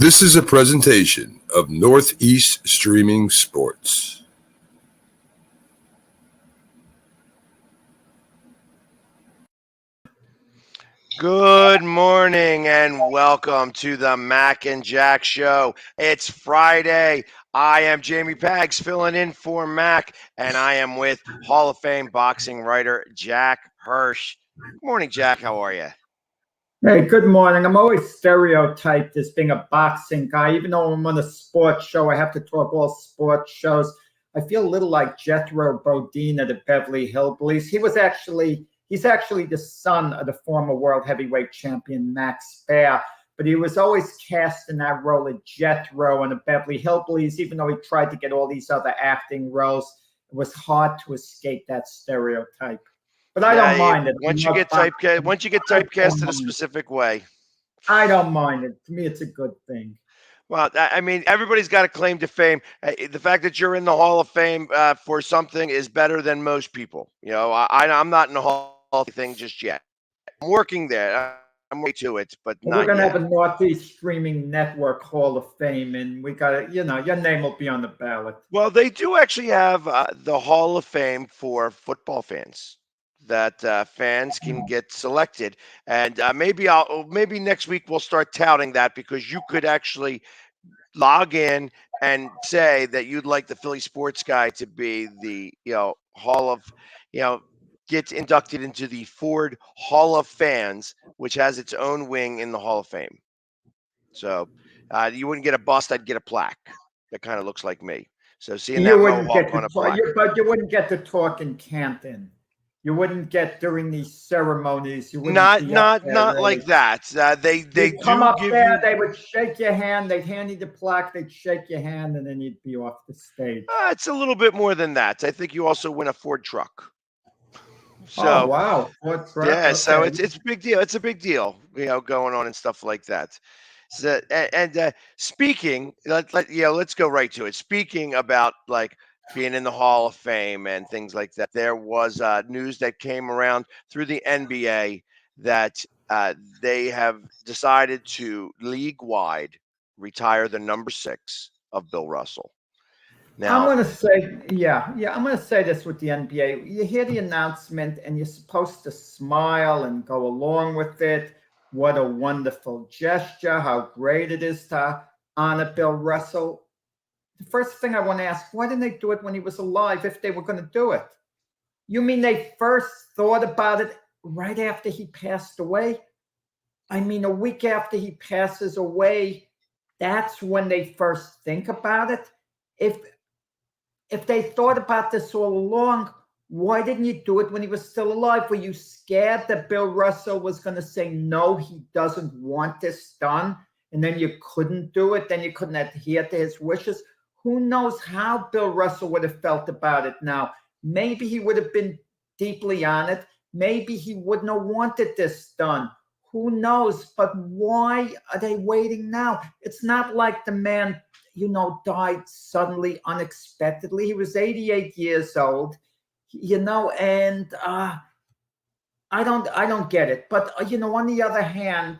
This is a presentation of Northeast Streaming Sports. Good morning and welcome to the Mac and Jack Show. It's Friday. I am Jamie Pags filling in for Mac, and I am with Hall of Fame boxing writer Jack Hirsch. Good morning, Jack. How are you? Hey, good morning. I'm always stereotyped as being a boxing guy. Even though I'm on a sports show, I have to talk all sports shows. I feel a little like Jethro Bodine of the Beverly Hillbillies. He's actually the son of the former world heavyweight champion Max Baer, but he was always cast in that role of Jethro in the Beverly Hillbillies. Even though he tried to get all these other acting roles, it was hard to escape that stereotype. But I don't mind it. Once you get typecast in a specific way, I don't mind it. To me, it's a good thing. Well, I mean, everybody's got a claim to fame. The fact that you're in the Hall of Fame for something is better than most people. You know, I'm not in the Hall of Fame just yet. I'm working there. I'm way to it, but we're going to have a Northeast Streaming Network Hall of Fame, and we got to, your name will be on the ballot. Well, they do actually have the Hall of Fame for football fans. That fans can get selected, and maybe next week we'll start touting that, because you could actually log in and say that you'd like the Philly Sports Guy to be the Hall of gets inducted into the Ford Hall of Fans, which has its own wing in the Hall of Fame. So you wouldn't get a bust; I'd get a plaque that kind of looks like me. So seeing that mohawk on a plaque, but you wouldn't get to talk in Canton. You wouldn't get during these ceremonies. You wouldn't not like that. They come up there. They would shake your hand. They'd hand you the plaque. They'd shake your hand, and then you'd be off the stage. It's a little bit more than that. I think you also win a Ford truck. So, oh wow, Ford truck. Yeah, okay. So it's a big deal. It's a big deal, going on and stuff like that. So speaking, let's go right to it. Speaking about being in the Hall of Fame and things like that, there was news that came around through the NBA that they have decided to league-wide retire the number 6 of Bill Russell. Now, I'm going to say, I'm going to say this with the NBA. You hear the announcement and you're supposed to smile and go along with it. What a wonderful gesture. How great it is to honor Bill Russell. The first thing I want to ask, why didn't they do it when he was alive if they were going to do it? You mean they first thought about it right after he passed away? I mean, a week after he passes away, that's when they first think about it? If they thought about this all along, why didn't you do it when he was still alive? Were you scared that Bill Russell was going to say, no, he doesn't want this done, and then you couldn't do it? Then you couldn't adhere to his wishes? Who knows how Bill Russell would have felt about it now? Maybe he would have been deeply on it. Maybe he wouldn't have wanted this done. Who knows? But why are they waiting now? It's not like the man, died suddenly, unexpectedly. He was 88 years old, and I don't get it. But, on the other hand,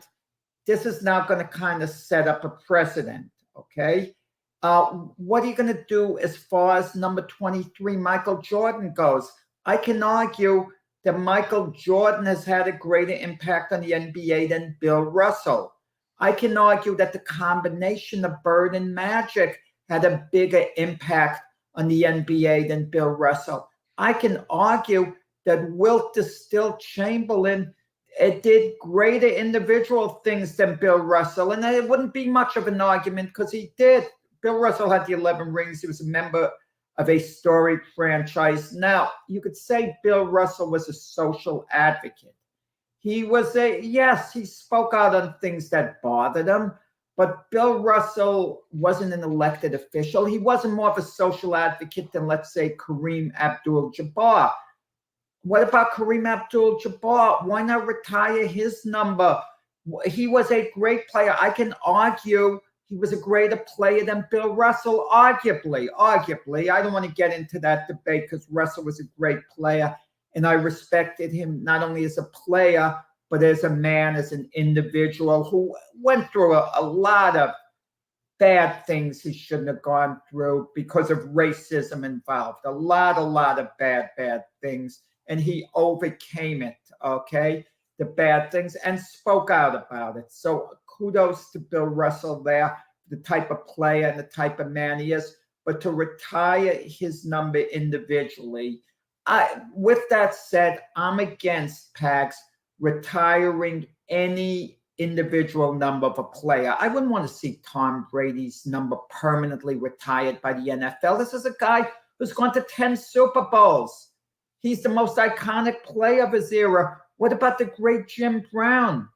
this is now going to kind of set up a precedent, okay? What are you going to do as far as number 23, Michael Jordan, goes? I can argue that Michael Jordan has had a greater impact on the NBA than Bill Russell. I can argue that the combination of Bird and Magic had a bigger impact on the NBA than Bill Russell. I can argue that Wilt Still Chamberlain did greater individual things than Bill Russell, and it wouldn't be much of an argument because he did. Bill Russell had the 11 rings. He was a member of a storied franchise. Now, you could say Bill Russell was a social advocate. He spoke out on things that bothered him, but Bill Russell wasn't an elected official. He wasn't more of a social advocate than, let's say, Kareem Abdul-Jabbar. What about Kareem Abdul-Jabbar? Why not retire his number? He was a great player. I can argue he was a greater player than Bill Russell, arguably. I don't want to get into that debate because Russell was a great player, and I respected him not only as a player, but as a man, as an individual who went through a lot of bad things he shouldn't have gone through because of racism involved. A lot of bad things. And he overcame it, okay? The bad things, and spoke out about it. So kudos to Bill Russell there, the type of player and the type of man he is. But to retire his number individually, with that said, I'm against Pags retiring any individual number of a player. I wouldn't want to see Tom Brady's number permanently retired by the NFL. This is a guy who's gone to 10 Super Bowls. He's the most iconic player of his era. What about the great Jim Brown?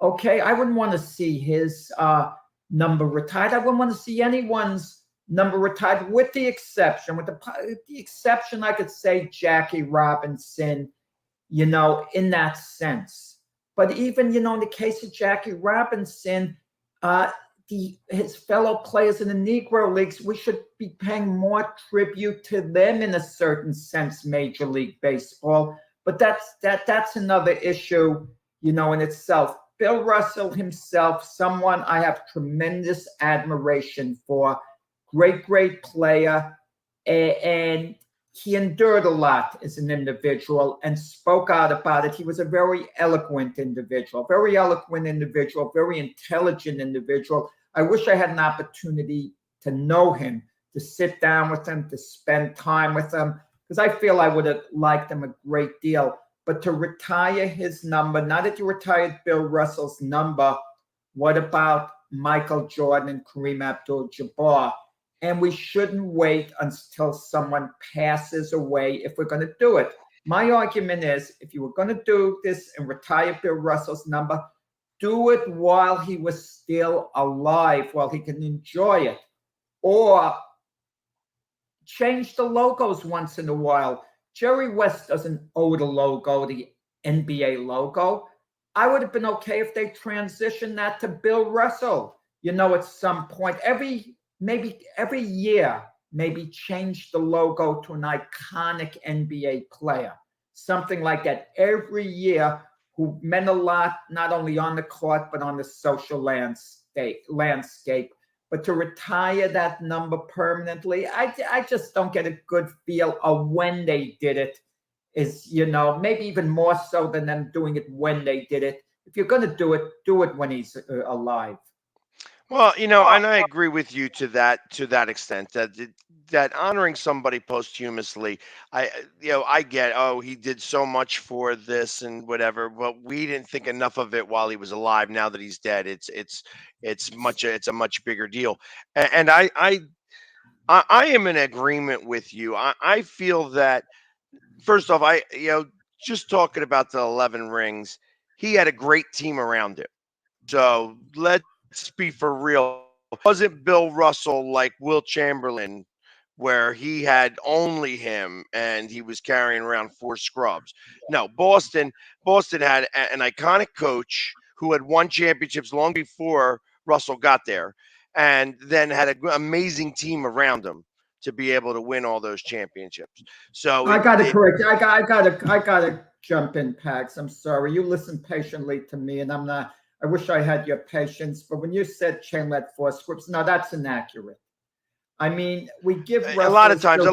Okay, I wouldn't want to see his number retired. I wouldn't want to see anyone's number retired, with the exception, I could say Jackie Robinson, in that sense. But even, in the case of Jackie Robinson, his fellow players in the Negro Leagues, we should be paying more tribute to them in a certain sense, Major League Baseball. But that's another issue, in itself. Bill Russell himself, someone I have tremendous admiration for, great player, and he endured a lot as an individual and spoke out about it. He was a very eloquent individual, very intelligent individual. I wish I had an opportunity to know him, to sit down with him, to spend time with him, because I feel I would have liked him a great deal. But to retire his number, now that you retired Bill Russell's number, what about Michael Jordan and Kareem Abdul-Jabbar? And we shouldn't wait until someone passes away if we're going to do it. My argument is, if you were going to do this and retire Bill Russell's number, do it while he was still alive, while he can enjoy it. Or change the logos once in a while. Jerry West doesn't owe the logo, the NBA logo. I would have been okay if they transitioned that to Bill Russell, at some point. Maybe every year, maybe change the logo to an iconic NBA player, something like that every year, who meant a lot, not only on the court, but on the social landscape. But to retire that number permanently, I just don't get a good feel of when they did it. Is, maybe even more so than them doing it when they did it. If you're going to do it when he's alive. Well, and I agree with you to that extent, that honoring somebody posthumously, I get, he did so much for this and whatever, but we didn't think enough of it while he was alive. Now that he's dead, it's a much bigger deal. And I am in agreement with you. I feel that, first off, just talking about the 11 rings, he had a great team around him. So let's be for real. It wasn't Bill Russell like Will Chamberlain, where he had only him and he was carrying around 4 scrubs. No, Boston had an iconic coach who had won championships long before Russell got there, and then had an amazing team around him to be able to win all those championships. So I got to correct you. I got to jump in, Pags. I'm sorry. You listened patiently to me, and I'm not. I wish I had your patience, but when you said Chamberlain had 4 scripts, no, that's inaccurate. I mean, we give a lot of times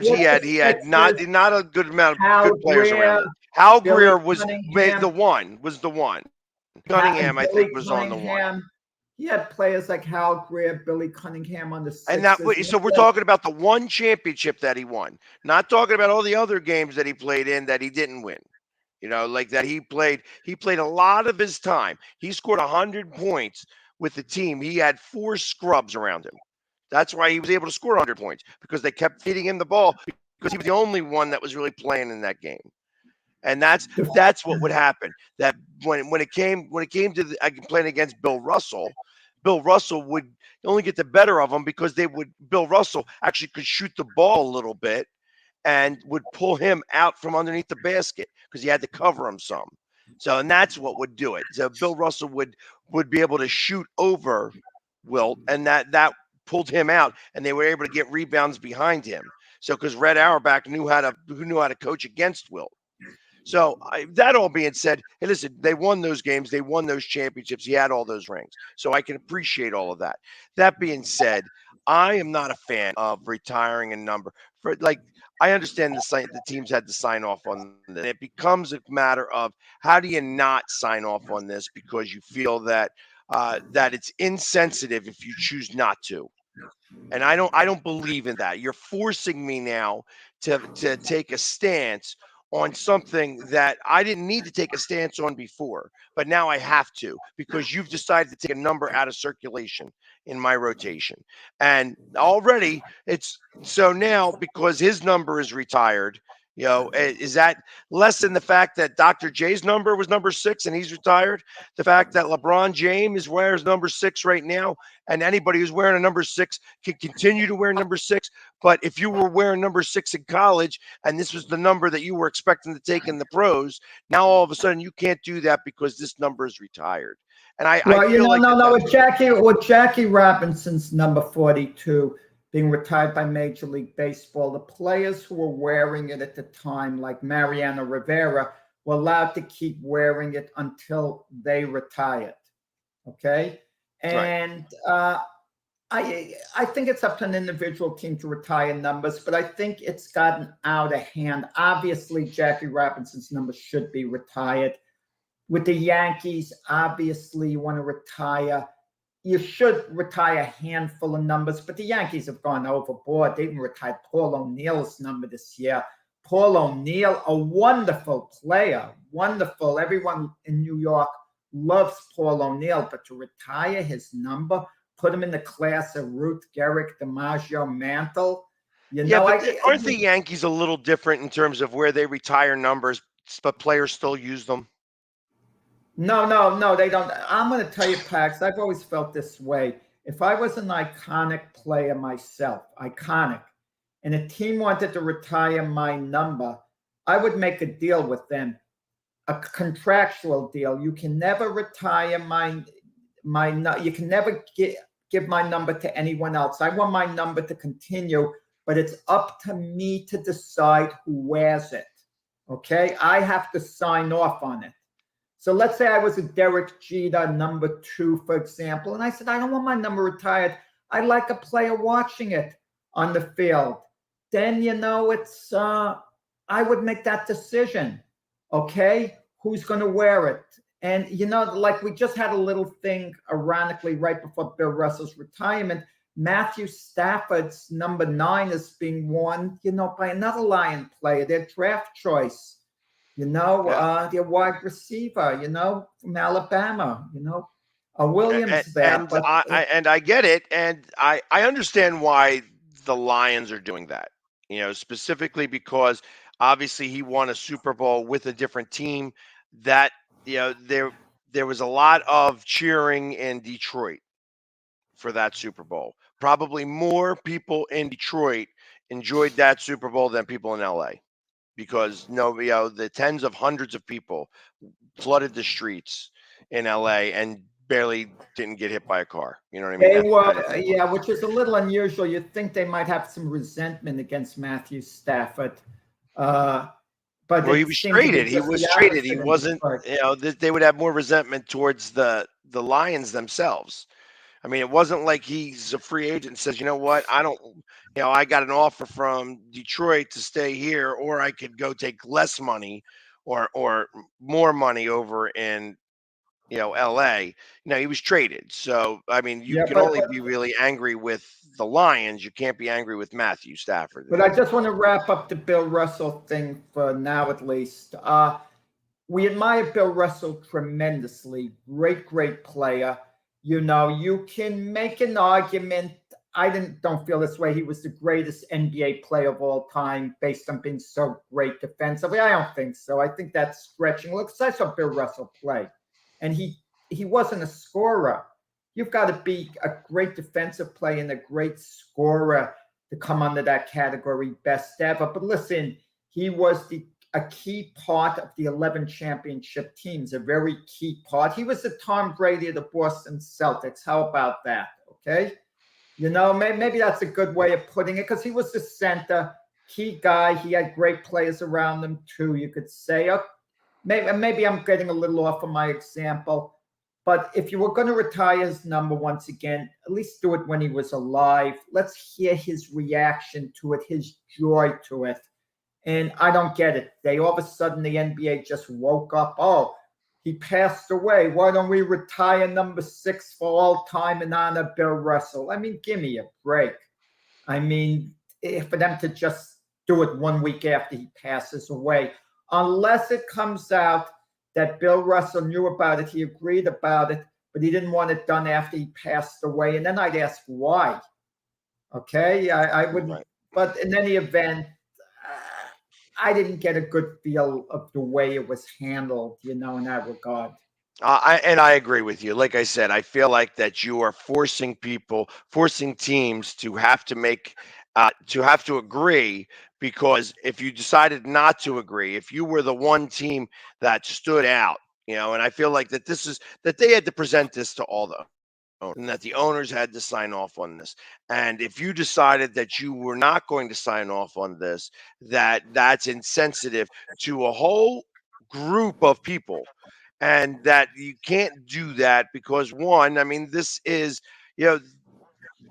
he had not a good amount of good players around him. Hal Greer was the one. Cunningham, I think, was on the one. He had players like Hal Greer, Billy Cunningham on the Sixers. And so we're talking about the one championship that he won, not talking about all the other games that he played in that he didn't win. Like that he played a lot of his time. He scored 100 points with the team. He had 4 scrubs around him. That's why he was able to score 100 points, because they kept feeding him the ball, because he was the only one that was really playing in that game. And that's what would happen. That when it came to playing against Bill Russell would only get the better of him, because Bill Russell actually could shoot the ball a little bit and would pull him out from underneath the basket, because he had to cover him some. So, and that's what would do it. So Bill Russell would be able to shoot over Wilt, and that pulled him out, and they were able to get rebounds behind him. So, because Red Auerbach knew how to coach against Wilt. So that all being said, hey, listen, they won those games, they won those championships. He had all those rings, so I can appreciate all of that. That being said, I am not a fan of retiring a number for like. I understand the teams had to sign off on this. It becomes a matter of how do you not sign off on this because you feel that that it's insensitive if you choose not to. And I don't believe in that. You're forcing me now to take a stance on something that I didn't need to take a stance on before, but now I have to because you've decided to take a number out of circulation in my rotation. And already it's so now because his number is retired, is that less than the fact that Dr. J's number was number 6 and he's retired? The fact that LeBron James wears number 6 right now, and anybody who's wearing a number 6 can continue to wear number 6. But if you were wearing number 6 in college and this was the number that you were expecting to take in the pros, now all of a sudden you can't do that because this number is retired. And I feel like no, with Jackie Robinson's number 42 being retired by Major League Baseball, the players who were wearing it at the time, like Mariano Rivera, were allowed to keep wearing it until they retired. Okay. And I think it's up to an individual team to retire numbers, but I think it's gotten out of hand. Obviously, Jackie Robinson's number should be retired. With the Yankees, obviously, you want to retire. You should retire a handful of numbers, but the Yankees have gone overboard. They even retired Paul O'Neill's number this year. Paul O'Neill, a wonderful player, wonderful. Everyone in New York loves Paul O'Neill, but to retire his number, put him in the class of Ruth Gehrig, DiMaggio, Mantle. Aren't the Yankees a little different in terms of where they retire numbers, but players still use them? No, they don't. I'm going to tell you, Pax, I've always felt this way. If I was an iconic player myself, and a team wanted to retire my number, I would make a deal with them, a contractual deal. You can never retire you can never give my number to anyone else. I want my number to continue, but it's up to me to decide who wears it. Okay? I have to sign off on it. So let's say I was a Derek Jeter number 2, for example, and I said, I don't want my number retired. I like a player watching it on the field. Then, it's, I would make that decision. Okay? Who's going to wear it? And, like we just had a little thing, ironically, right before Bill Russell's retirement, Matthew Stafford's number 9 is being worn, by another Lion player, their draft choice. Their wide receiver, from Alabama, Williams there. And I get it. And I understand why the Lions are doing that, specifically because obviously he won a Super Bowl with a different team that, there was a lot of cheering in Detroit for that Super Bowl. Probably more people in Detroit enjoyed that Super Bowl than people in LA. Because the tens of hundreds of people flooded the streets in LA and barely didn't get hit by a car. You know what I mean? They were, which is a little unusual. You'd think they might have some resentment against Matthew Stafford. But he was traded. He was traded. He wasn't, they would have more resentment towards the Lions themselves. I mean, it wasn't like he's a free agent and says, you know what, I got an offer from Detroit to stay here, or I could go take less money or more money over in, LA. He was traded. So, I mean, you can only be really angry with the Lions. You can't be angry with Matthew Stafford. But I just want to wrap up the Bill Russell thing for now, at least. We admire Bill Russell tremendously. Great player. You can make an argument. I don't feel this way. He was the greatest NBA player of all time based on being so great defensively. I don't think so. I think that's stretching. Look, I saw Bill Russell play, and he wasn't a scorer. You've got to be a great defensive player and a great scorer to come under that category, best ever. But listen, he was a key part of the 11 championship teams, a very key part. He was the Tom Brady of the Boston Celtics. How about that? Okay. Maybe that's a good way of putting it, because he was the center, key guy. He had great players around him too. You could say, maybe I'm getting a little off of my example, but if you were going to retire his number once again, at least do it when he was alive. Let's hear his reaction to it, his joy to it. And I don't get it. All of a sudden, the NBA just woke up. Oh, he passed away. Why don't we retire number 6 for all time in honor of Bill Russell? I mean, give me a break. I mean, for them to just do it 1 week after he passes away, unless it comes out that Bill Russell knew about it, he agreed about it, but he didn't want it done after he passed away. And then I'd ask why. Okay, I wouldn't. Right. But in any event, I didn't get a good feel of the way it was handled, in that regard. I agree with you. Like I said, I feel like that you are forcing teams to have to agree, because if you decided not to agree, if you were the one team that stood out, and I feel like that they had to present this to all the owners, and that the owners had to sign off on this. And if you decided that you were not going to sign off on this, that's insensitive to a whole group of people. And that you can't do that because, one, I mean, this is,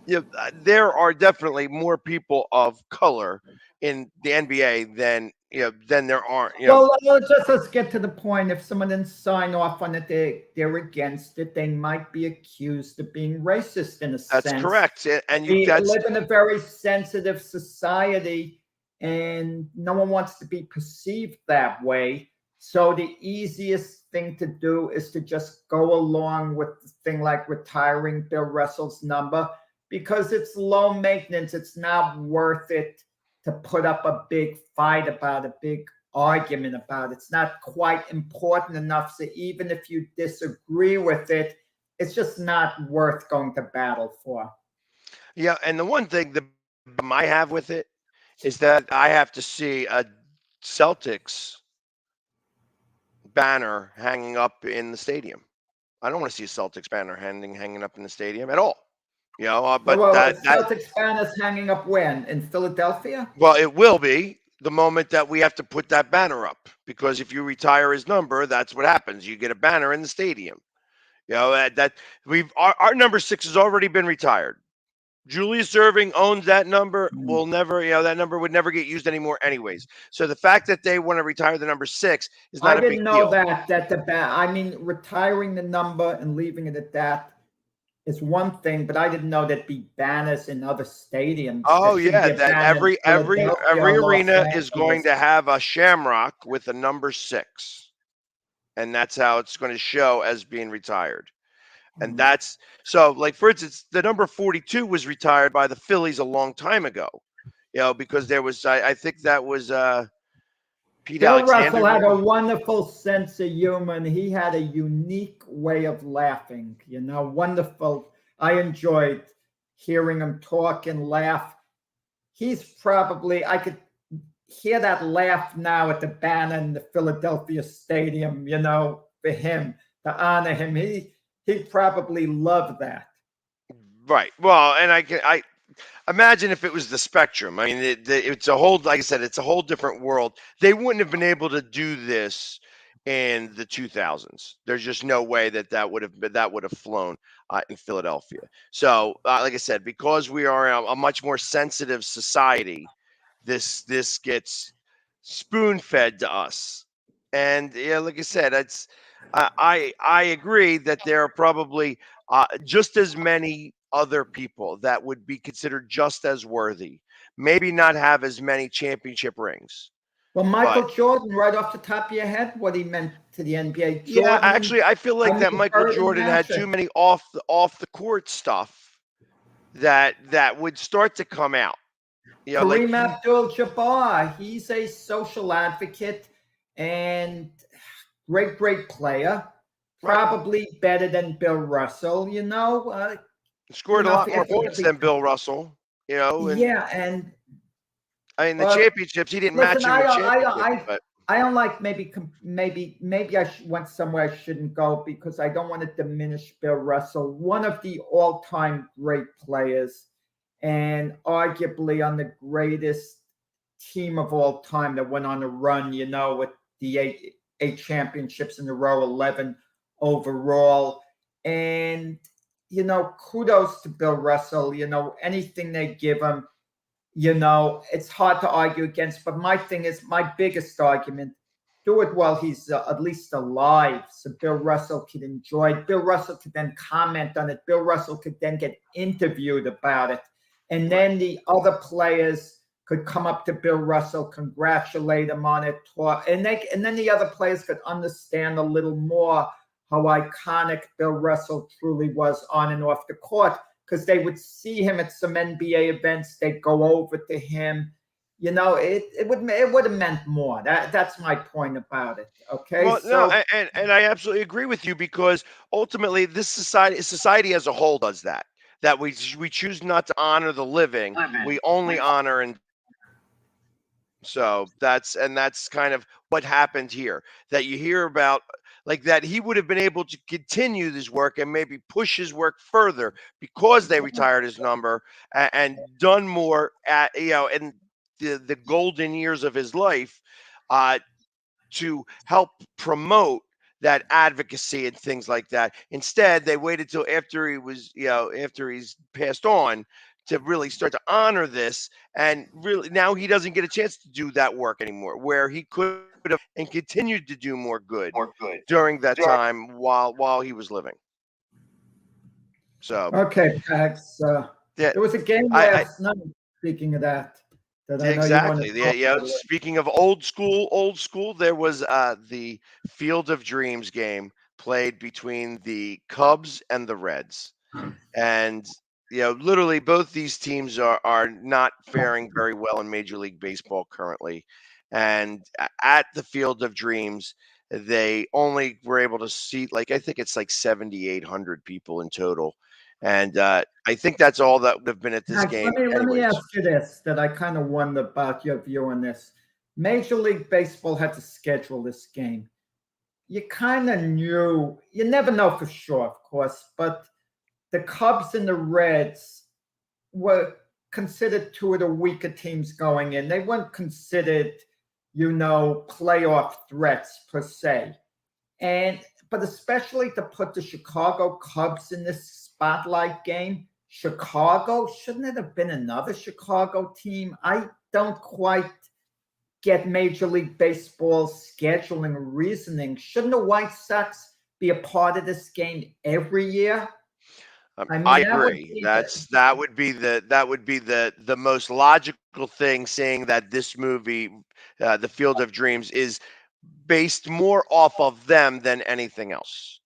there are definitely more people of color in the NBA than there are. Well, let's get to the point. If someone didn't sign off on it, they're against it. They might be accused of being racist in a sense. That's correct. And we live in a very sensitive society, and no one wants to be perceived that way. So the easiest thing to do is to just go along with the thing like retiring Bill Russell's number, because it's low maintenance. It's not worth it to put up a big fight about, a big argument about. It's not quite important enough. So even if you disagree with it, it's just not worth going to battle for. Yeah, and the one thing that I have with it is that I have to see a Celtics banner hanging up in the stadium. I don't want to see a Celtics banner hanging up in the stadium at all. But the Celtics banner's hanging up when? In Philadelphia? Well, it will be the moment that we have to put that banner up, because if you retire his number, that's what happens. You get a banner in the stadium. Our number 6 has already been retired. Julius Erving owns that number. Will never, that number would never get used anymore anyways. So the fact that they want to retire the number 6 is not a big deal. I didn't know retiring the number and leaving it at that is one thing, but I didn't know there'd be banners in other stadiums. Oh yeah, that every arena is going to have a shamrock with a number 6, and that's how it's going to show as being retired. And that's so, like, for instance, the number 42 was retired by the Phillies a long time ago, because there was, I think that was Pete Bill Alexander. Russell had a wonderful sense of humor, and he had a unique way of laughing, wonderful. I enjoyed hearing him talk and laugh. He's probably, I could hear that laugh now at the banner in the Philadelphia Stadium, for him, to honor him. He'd probably love that. Right. Well, and I imagine if it was the Spectrum. I mean, it's a whole, like I said, it's a whole different world. They wouldn't have been able to do this in the 2000s. There's just no way that would have flown in Philadelphia. So, like I said, because we are a much more sensitive society, this gets spoon-fed to us. And like I said, it's. I agree that there are probably just as many other people that would be considered just as worthy, maybe not have as many championship rings. Well, Michael Jordan, right off the top of your head, what he meant to the NBA. Jordan, yeah, actually, I feel like that Michael Jordan had too many off the court stuff that would start to come out. Kareem Abdul-Jabbar, he's a social advocate and great player, probably better than Bill Russell. Scored a lot more points than Bill Russell. And I mean, the championships, he didn't match him with championships. I don't like maybe I went somewhere I shouldn't go, because I don't want to diminish Bill Russell, one of the all-time great players, and arguably on the greatest team of all time that went on a run, with the 8 championships in a row, 11 overall. And, kudos to Bill Russell. Anything they give him, it's hard to argue against. But my thing is, my biggest argument, do it while he's at least alive, so Bill Russell could enjoy it. Bill Russell could then comment on it. Bill Russell could then get interviewed about it. And then the other players could come up to Bill Russell, congratulate him on it, and then the other players could understand a little more how iconic Bill Russell truly was on and off the court, because they would see him at some NBA events. They'd go over to him. It would have meant more. That's my point about it. Okay. Well, no, and I absolutely agree with you, because ultimately this society as a whole does that. That we choose not to honor the living. We only honor and so that's kind of what happened here. That you hear about, like, that he would have been able to continue this work and maybe push his work further because they retired his number and done more at in the golden years of his life to help promote that advocacy and things like that. Instead, they waited till after he was, after he's passed on, to really start to honor this. And really, now he doesn't get a chance to do that work anymore, where he could have and continued to do more good during that time while he was living. So okay, Pax. There was a game last night. Speaking of that. Exactly. Speaking of old school, there was the Field of Dreams game played between the Cubs and the Reds, and literally both these teams are not faring very well in Major League Baseball currently. And at the Field of Dreams, they only were able to seat, I think it's 7,800 people in total. And I think that's all that would have been at this game. Let me ask you this, that I kind of wonder about your view on this. Major League Baseball had to schedule this game. You kind of knew, you never know for sure, of course, but the Cubs and the Reds were considered two of the weaker teams going in. They weren't considered, playoff threats per se. But especially to put the Chicago Cubs in this spotlight game, Chicago, shouldn't it have been another Chicago team? I don't quite get Major League Baseball scheduling reasoning. Shouldn't the White Sox be a part of this game every year? I agree. That would be the most logical thing, seeing that this movie, The Field of Dreams, is based more off of them than anything else.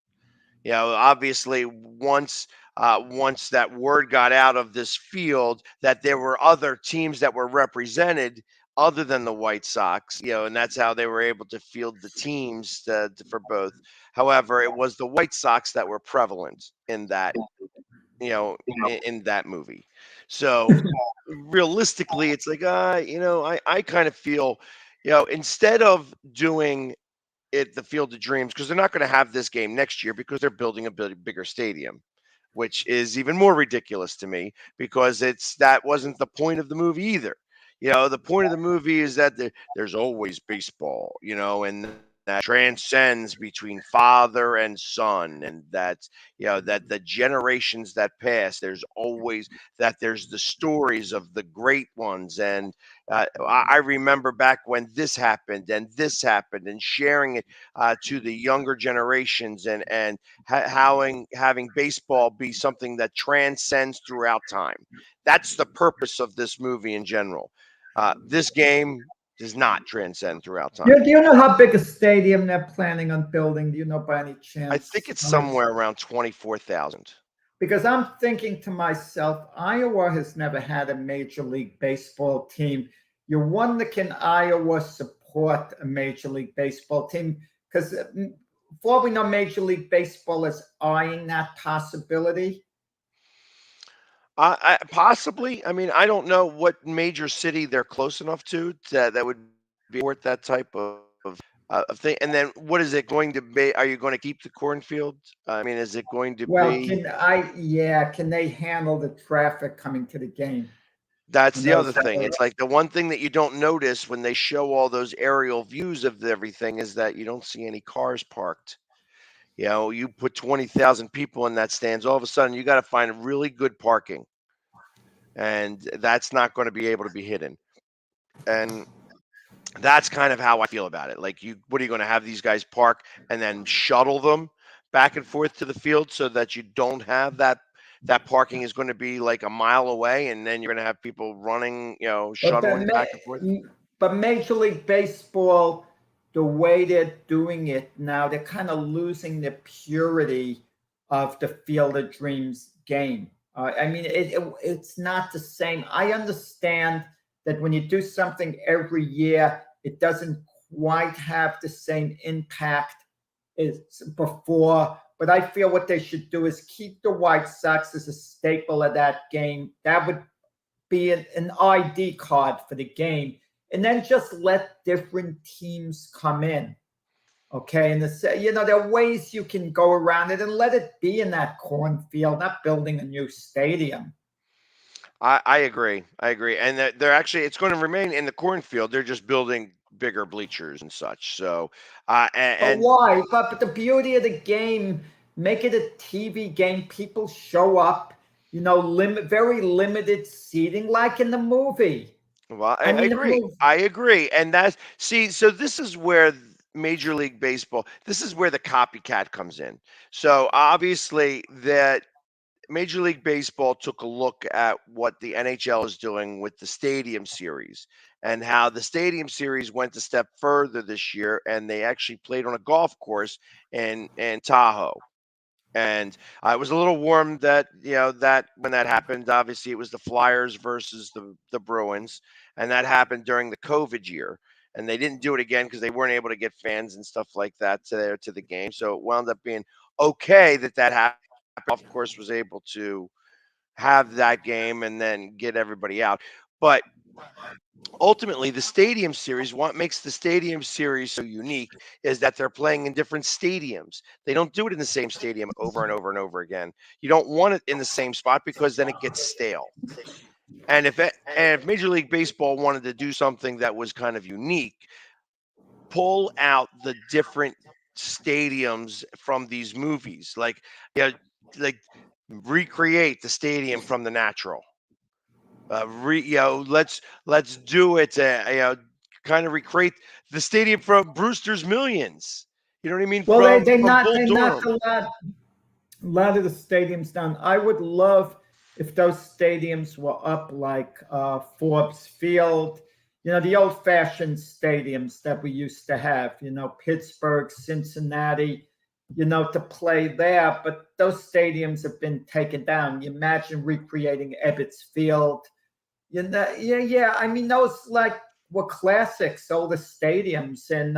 Obviously, once that word got out of this field that there were other teams that were represented other than the White Sox, and that's how they were able to field the teams for both. However, it was the White Sox that were prevalent in that, in that movie. So realistically, it's I kind of feel, instead of doing it the Field of Dreams, because they're not going to have this game next year because they're building a bigger stadium, which is even more ridiculous to me, because that wasn't the point of the movie either. The point of the movie is that there's always baseball, and that transcends between father and son, and that's that the generations that pass, there's always there's the stories of the great ones. And I remember back when this happened and sharing it to the younger generations, and having baseball be something that transcends throughout time. That's the purpose of this movie in general. This game does not transcend throughout time. Do you know how big a stadium they're planning on building? Do you know by any chance? I think it's somewhere around 24,000. Because I'm thinking to myself, Iowa has never had a Major League Baseball team. You wonder, can Iowa support a Major League Baseball team? Because for all we know, Major League Baseball is eyeing that possibility. Possibly. I mean, I don't know what major city they're close enough to that would be worth that type of thing. And then, what is it going to be? Are you going to keep the cornfield? I mean, is it going to be? Can they handle the traffic coming to the game? That's And the other those thing. It's like the one thing that you don't notice when they show all those aerial views of everything is that you don't see any cars parked. You know, you put 20,000 people in that stands, all of a sudden you got to find really good parking, and that's not going to be able to be hidden. And that's kind of how I feel about it. Like, what are you going to have these guys park and then shuttle them back and forth to the field so that you don't have that parking is going to be like a mile away, and then you're going to have people running, But shuttling back and forth. but Major League Baseball, the way they're doing it now, they're kind of losing the purity of the Field of Dreams game. I mean, it's not the same. I understand that when you do something every year, it doesn't quite have the same impact as before. But I feel what they should do is keep the White Sox as a staple of that game. That would be an ID card for the game, and then just let different teams come in. Okay, and there are ways you can go around it and let it be in that cornfield, not building a new stadium. I agree. I agree. And they're actually, it's going to remain in the cornfield. They're just building bigger bleachers and such. So, But why? But the beauty of the game, make it a TV game. People show up. Very limited seating, like in the movie. Well, I I mean, the agree. movie. I agree. And so this is where Major League Baseball, this is where the copycat comes in. So obviously that Major League Baseball took a look at what the NHL is doing with the Stadium Series and how the Stadium Series went a step further this year, and they actually played on a golf course in Tahoe. And I was a little warm that that when that happened. Obviously, it was the Flyers versus the Bruins, and that happened during the COVID year. And they didn't do it again because they weren't able to get fans and stuff like that to the game. So it wound up being okay that happened. Of course, was able to have that game and then get everybody out. But ultimately, the Stadium Series, what makes the Stadium Series so unique is that they're playing in different stadiums. They don't do it in the same stadium over and over and over again. You don't want it in the same spot because then it gets stale. And if Major League Baseball wanted to do something that was kind of unique, pull out the different stadiums from these movies, like recreate the stadium from The Natural. Let's do it. Kind of recreate the stadium from Brewster's Millions. You know what I mean? Well, they From not Bull they knocked Durham. a lot of the stadiums down. I would love if those stadiums were up like Forbes Field, the old-fashioned stadiums that we used to have. Pittsburgh, Cincinnati, to play there. But those stadiums have been taken down. You imagine recreating Ebbets Field. Yeah. I mean, those were classics, older stadiums, and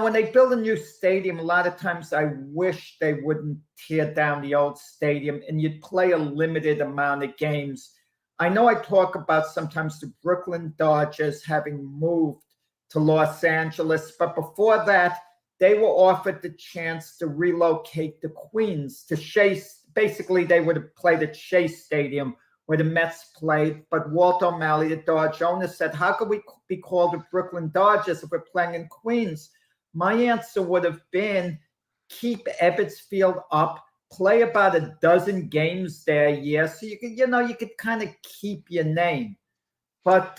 when they build a new stadium, a lot of times I wish they wouldn't tear down the old stadium and you'd play a limited amount of games. I know I talk about sometimes the Brooklyn Dodgers having moved to Los Angeles, but before that, they were offered the chance to relocate to Queens to Chase. Basically, they would have played at Chase Stadium where the Mets played, but Walt O'Malley, the Dodge owner, said, how could we be called the Brooklyn Dodgers if we're playing in Queens? My answer would have been keep Ebbets Field up, play about a dozen games there a year, so you could kind of keep your name. But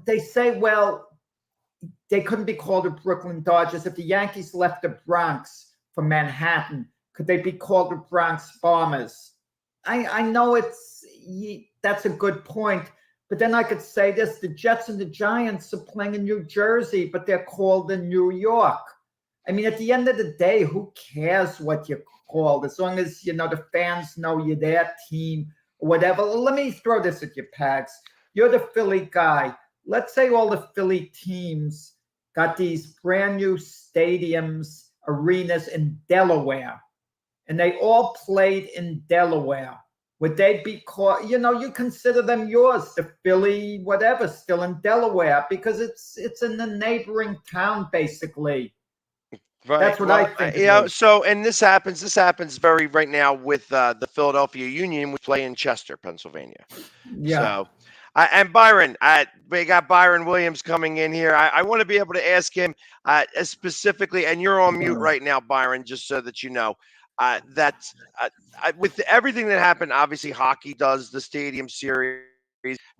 they say, well, they couldn't be called the Brooklyn Dodgers. If the Yankees left the Bronx for Manhattan, could they be called the Bronx Bombers? I know that's a good point. But then I could say this, the Jets and the Giants are playing in New Jersey, but they're called in New York. I mean, at the end of the day, who cares what you're called? As long as, the fans know you're their team or whatever. Let me throw this at you, Pags. You're the Philly guy. Let's say all the Philly teams got these brand new stadiums, arenas in Delaware, and they all played in Delaware. Would they be called, you consider them yours, the Philly, whatever, still in Delaware, because it's in the neighboring town, basically. Right. That's what I think You it know, is. so and this happens. This happens very right now with the Philadelphia Union. We play in Chester, Pennsylvania. Yeah. So, and Byron, we got Byron Williams coming in here. I want to be able to ask him specifically, and you're on mute right now, Byron, just so that you know that with everything that happened, obviously hockey does the Stadium Series.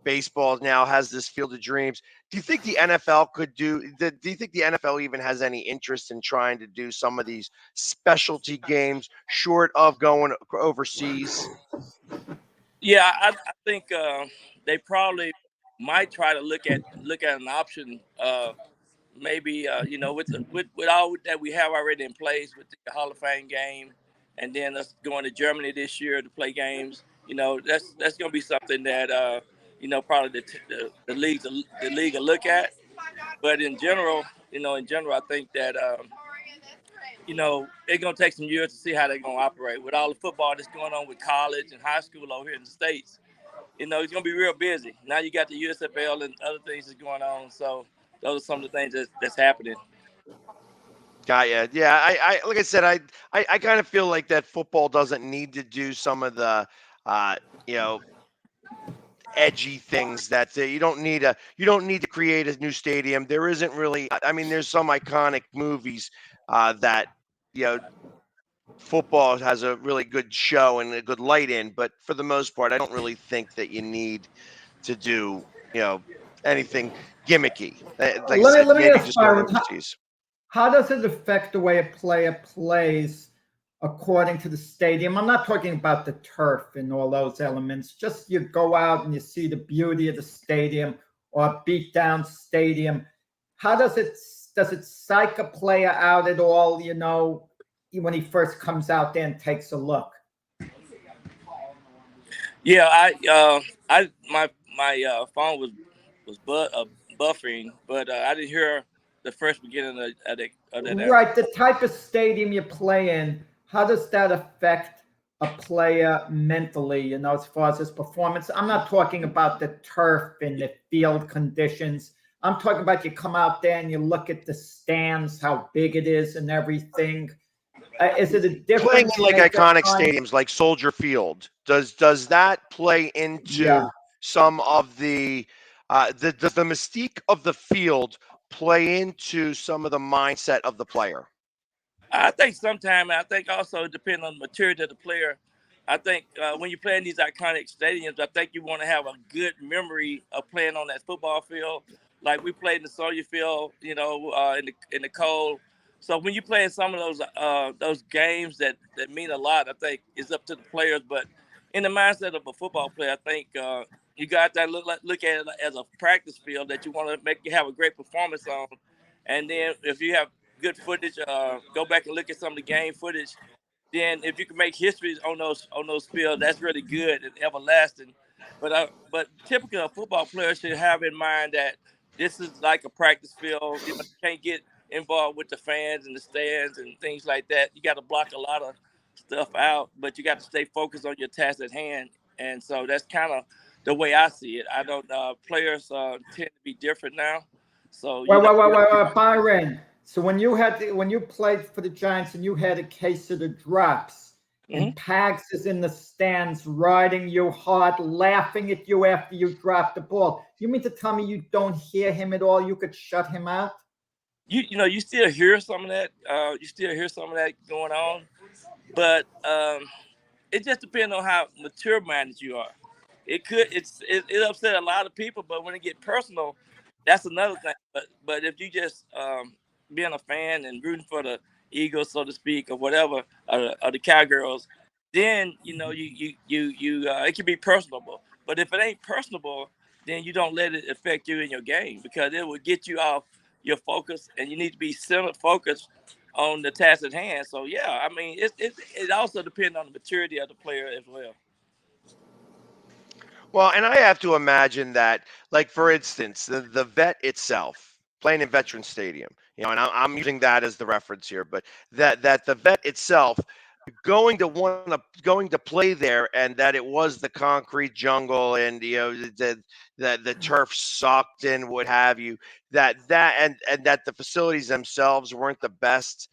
Baseball now has this Field of Dreams. Do you think the NFL could do? Do you think the NFL even has any interest in trying to do some of these specialty games, short of going overseas? Yeah, I think they probably might try to look at an option. Maybe with all that we have already in place with the Hall of Fame game, and then us going to Germany this year to play games. That's going to be something that probably the league will look at. But in general, I think that it's gonna take some years to see how they're gonna operate with all the football that's going on with college and high school over here in the States. It's gonna be real busy. Now you got the USFL and other things that's going on. So those are some of the things that's happening. Got ya. Yeah, I like I said, I kind of feel like that football doesn't need to do some of the, uh, you know, edgy things that you don't need to create a new stadium. There isn't really. I mean, there's some iconic movies that you know football has a really good show and a good light in, but for the most part, I don't really think that you need to do anything gimmicky. Like I said, Let me maybe ask just going Byron, overseas. how does it affect the way a player plays according to the stadium? I'm not talking about the turf and all those elements. Just you go out and you see the beauty of the stadium or a beat down stadium. How does it psych a player out at all, when he first comes out there and takes a look? Yeah, my phone was buffering, but I didn't hear the first beginning of that. Right, the type of stadium you play in, how does that affect a player mentally, as far as his performance? I'm not talking about the turf and the field conditions. I'm talking about you come out there and you look at the stands, how big it is and everything. Is it a Playing difference in like maker at iconic times? stadiums like Soldier Field, does that play into Yeah. some of the does the mystique of the field play into some of the mindset of the player? I think sometimes, I think also it depends on the maturity of the player. I think when you play in these iconic stadiums, I think you want to have a good memory of playing on that football field. Like we played in the Soldier Field, in the cold. So when you play in some of those games that mean a lot, I think it's up to the players. But in the mindset of a football player, I think you got that look at it as a practice field that you want to make you have a great performance on. And then if you have good footage, go back and look at some of the game footage. Then if you can make history on those fields, that's really good and everlasting. But typically a football player should have in mind that this is like a practice field. You can't get involved with the fans and the stands and things like that. You got to block a lot of stuff out, but you got to stay focused on your task at hand. And so that's kind of the way I see it. I don't. Players tend to be different now. So Byron. So when you played for the Giants and you had a case of the drops, and Pags is in the stands riding you hard, laughing at you after you dropped the ball, you mean to tell me you don't hear him at all? You could shut him out? You still hear some of that. You still hear some of that going on, but it just depends on how mature minded you are. It upset a lot of people, but when it get personal, that's another thing. But if you just being a fan and rooting for the Eagles, so to speak, or whatever, or the Cowgirls, then it can be personable. But if it ain't personable, then you don't let it affect you in your game because it will get you off your focus, and you need to be centered focused on the task at hand. So yeah, I mean, it also depends on the maturity of the player as well. Well, and I have to imagine that, like for instance, the vet itself, playing in Veterans Stadium, and I'm using that as the reference here, but that the vet itself going to play there, and that it was the concrete jungle, and the turf sucked and what have you. And that the facilities themselves weren't the best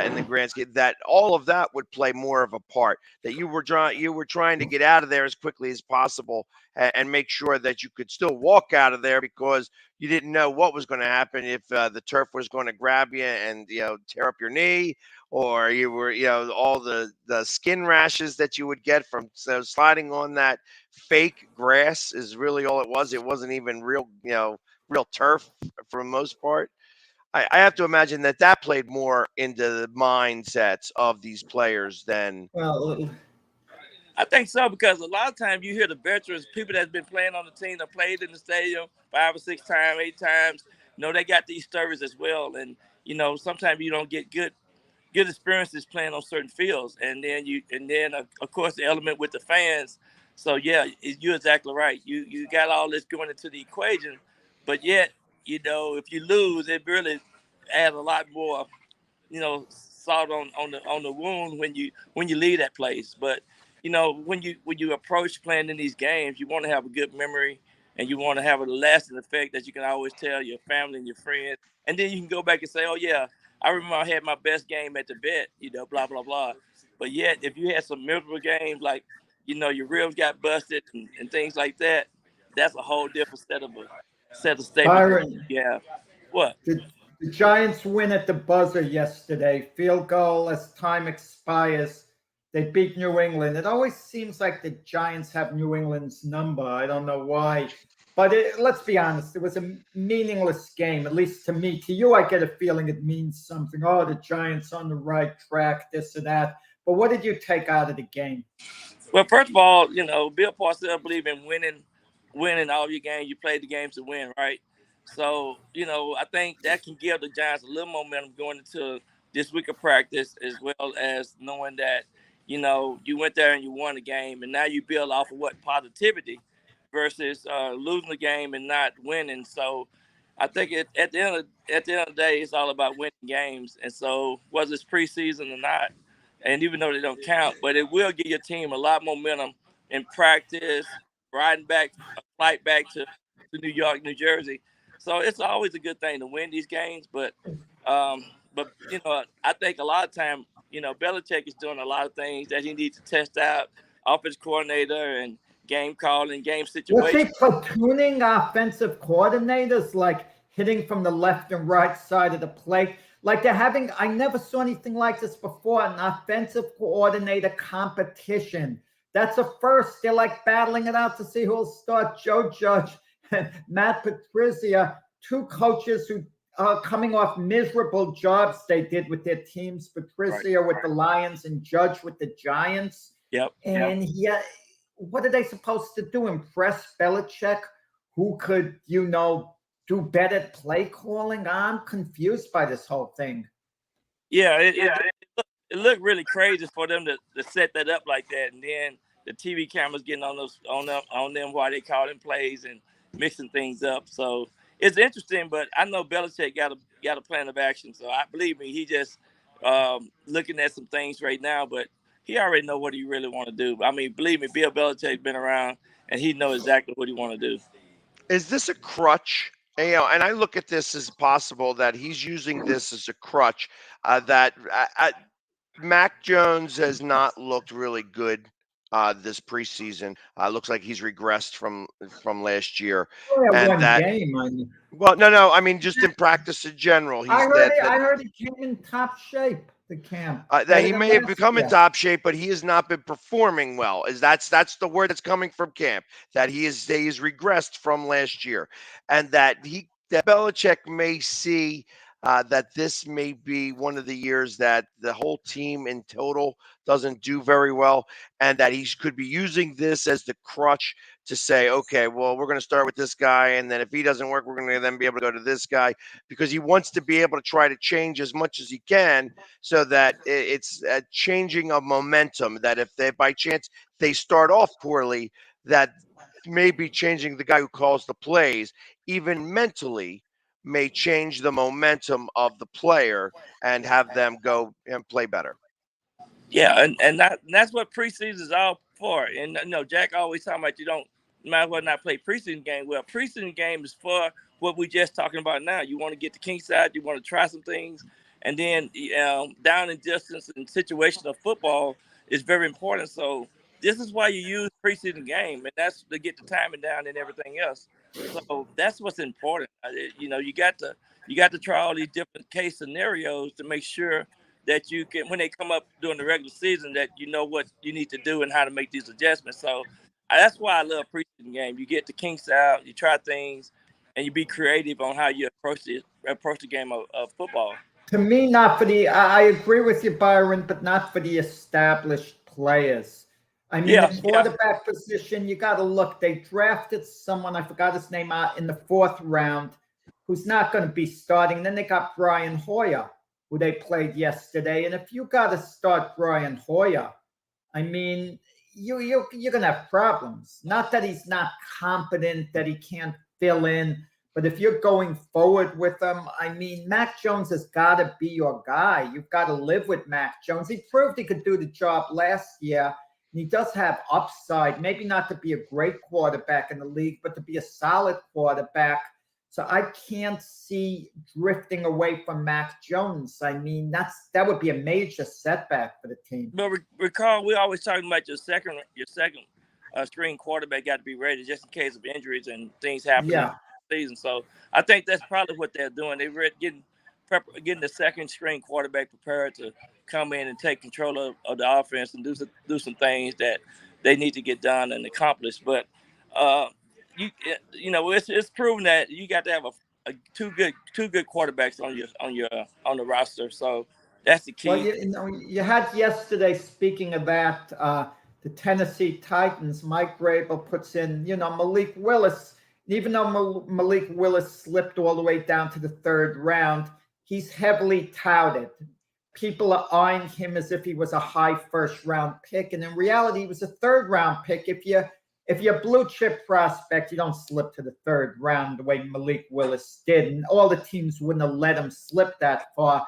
in the grand scheme. That all of that would play more of a part. That you were trying to get out of there as quickly as possible and make sure that you could still walk out of there because you didn't know what was going to happen if the turf was going to grab you and tear up your knee, or you were all the skin rashes that you would get from sliding on that fake grass is really all it was. It wasn't even real turf for the most part. I have to imagine that played more into the mindsets of these players than. Well, I think so, because a lot of times you hear the veterans, people that's been playing on the team that played in the stadium 5 or 6 times, 8 times. They got these stories as well, and sometimes you don't get good experiences playing on certain fields, and then of course the element with the fans. So yeah, you're exactly right. You got all this going into the equation, but yet if you lose, it really adds a lot more salt on the wound when you leave that place. But when you approach playing in these games, you want to have a good memory and you want to have a lasting effect that you can always tell your family and your friends, and then you can go back and say, oh yeah, I remember I had my best game at the vet, blah blah blah. But yet if you had some miserable games like your ribs got busted and things like that, that's a whole different set of statements. Byron, Yeah. What? the Giants win at the buzzer yesterday. Field goal as time expires. They beat New England. It always seems like the Giants have New England's number. I don't know why. But let's be honest, it was a meaningless game, at least to me. To you, I get a feeling it means something. Oh, the Giants on the right track, this or that. But what did you take out of the game? Well, first of all, Bill Parcells believe in winning all your games. You play the games to win, right? So, I think that can give the Giants a little momentum going into this week of practice, as well as knowing that, you went there and you won the game, and now you build off of positivity versus losing the game and not winning. So, I think at the end of the day, it's all about winning games. And so, whether it's preseason or not, and even though they don't count, but it will give your team a lot of momentum in practice, riding back, a flight back to New York, New Jersey. So it's always a good thing to win these games. But I think a lot of time, Belichick is doing a lot of things that he needs to test out, offense coordinator and game calling, game Was he situation. platooning offensive coordinators, like hitting from the left and right side of the plate? Like they're having, I never saw anything like this before, an offensive coordinator competition. That's a first. They're like battling it out to see who'll start. Joe Judge and Matt Patricia, two coaches who are coming off miserable jobs they did with their teams. Patricia with the Lions and Judge with the Giants. Yep. And yeah, what are they supposed to do? Impress Belichick, who could, do better at play calling? I'm confused by this whole thing. Yeah, it looked really crazy for them to set that up like that, and then the TV cameras getting on them while they calling plays and mixing things up. So it's interesting, but I know Belichick got a plan of action. So I believe me, he just looking at some things right now, but he already know what he really want to do. I mean, believe me, Bill Belichick been around and he know exactly what he want to do. Is this a crutch? And I look at this as possible that he's using this as a crutch. That Mac Jones has not looked really good this preseason. Looks like he's regressed from last year. And one that, game. I mean, well, no, I mean just in practice in general. I heard he came in top shape. The camp. That he may have become in top shape, but he has not been performing well. That's the word that's coming from camp, that he is regressed from last year, and that Belichick may see that this may be one of the years that the whole team in total doesn't do very well, and that he could be using this as the crutch to say, okay, well, we're going to start with this guy, and then if he doesn't work, we're going to then be able to go to this guy, because he wants to be able to try to change as much as he can, so that it's changing a momentum, that if they, by chance, they start off poorly, that maybe changing the guy who calls the plays, even mentally, may change the momentum of the player and have them go and play better. Yeah, and that's what preseason is all for. And Jack always talking about you don't might as well not play preseason game. Well, preseason game is for what we just talking about now. You want to get the king side, you want to try some things, and then down and distance and situational football is very important. So this is why you use preseason game, and that's to get the timing down and everything else. So that's what's important. You got to try all these different case scenarios to make sure that you can, when they come up during the regular season, that you know what you need to do and how to make these adjustments. So that's why I love preseason game. You get the kinks out, you try things, and you be creative on how you approach the game of football. To me, not for the. I agree with you, Byron, but not for the established players. I mean, the quarterback position, you got to look. They drafted someone, I forgot his name, out in the 4th round, who's not going to be starting. And then they got Brian Hoyer, who they played yesterday. And if you got to start Brian Hoyer, I mean, you're going to have problems. Not that he's not competent, that he can't fill in, but if you're going forward with him, I mean, Mac Jones has got to be your guy. You've got to live with Mac Jones. He proved he could do the job last year. And he does have upside, maybe not to be a great quarterback in the league, but to be a solid quarterback. So I can't see drifting away from Mac Jones. I mean, that would be a major setback for the team. But recall, we're always talking about your second string quarterback got to be ready just in case of injuries and things happen in the season. So I think that's probably what they're doing. They're getting the second string quarterback prepared to come in and take control of the offense and do some things that they need to get done and accomplish. But it's proven that you got to have two good quarterbacks on the roster. So that's the key. Well, you had yesterday. Speaking of that, the Tennessee Titans, Mike Vrabel puts in, Malik Willis. Even though Malik Willis slipped all the way down to the 3rd round, he's heavily touted. People are eyeing him as if he was a high 1st round pick, and in reality, he was a 3rd round pick. If you're a blue chip prospect, you don't slip to the 3rd round the way Malik Willis did, and all the teams wouldn't have let him slip that far.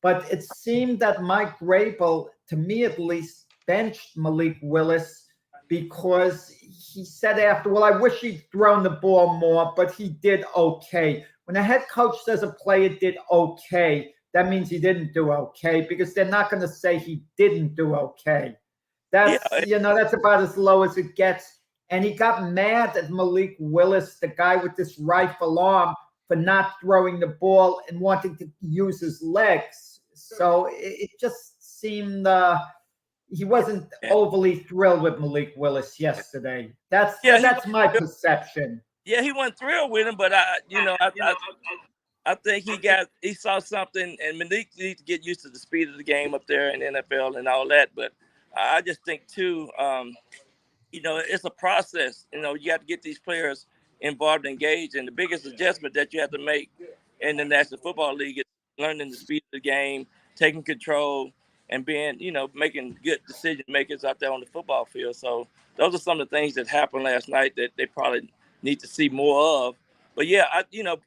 But it seemed that Mike Vrabel, to me at least, benched Malik Willis because he said after, well, I wish he'd thrown the ball more, but he did okay. When a head coach says a player did okay, that means he didn't do okay, because they're not going to say he didn't do okay. That's about as low as it gets. And he got mad at Malik Willis, the guy with this rifle arm, for not throwing the ball and wanting to use his legs. So it just seemed he wasn't overly thrilled with Malik Willis yesterday. That's my perception. Yeah, he wasn't thrilled with him, but I think he saw something, and Malik needs to get used to the speed of the game up there in the NFL and all that. But I just think too, it's a process. You got to get these players involved, engaged, and the biggest adjustment that you have to make in the National Football League is learning the speed of the game, taking control, and being, making good decision makers out there on the football field. So those are some of the things that happened last night that they probably need to see more of. But yeah,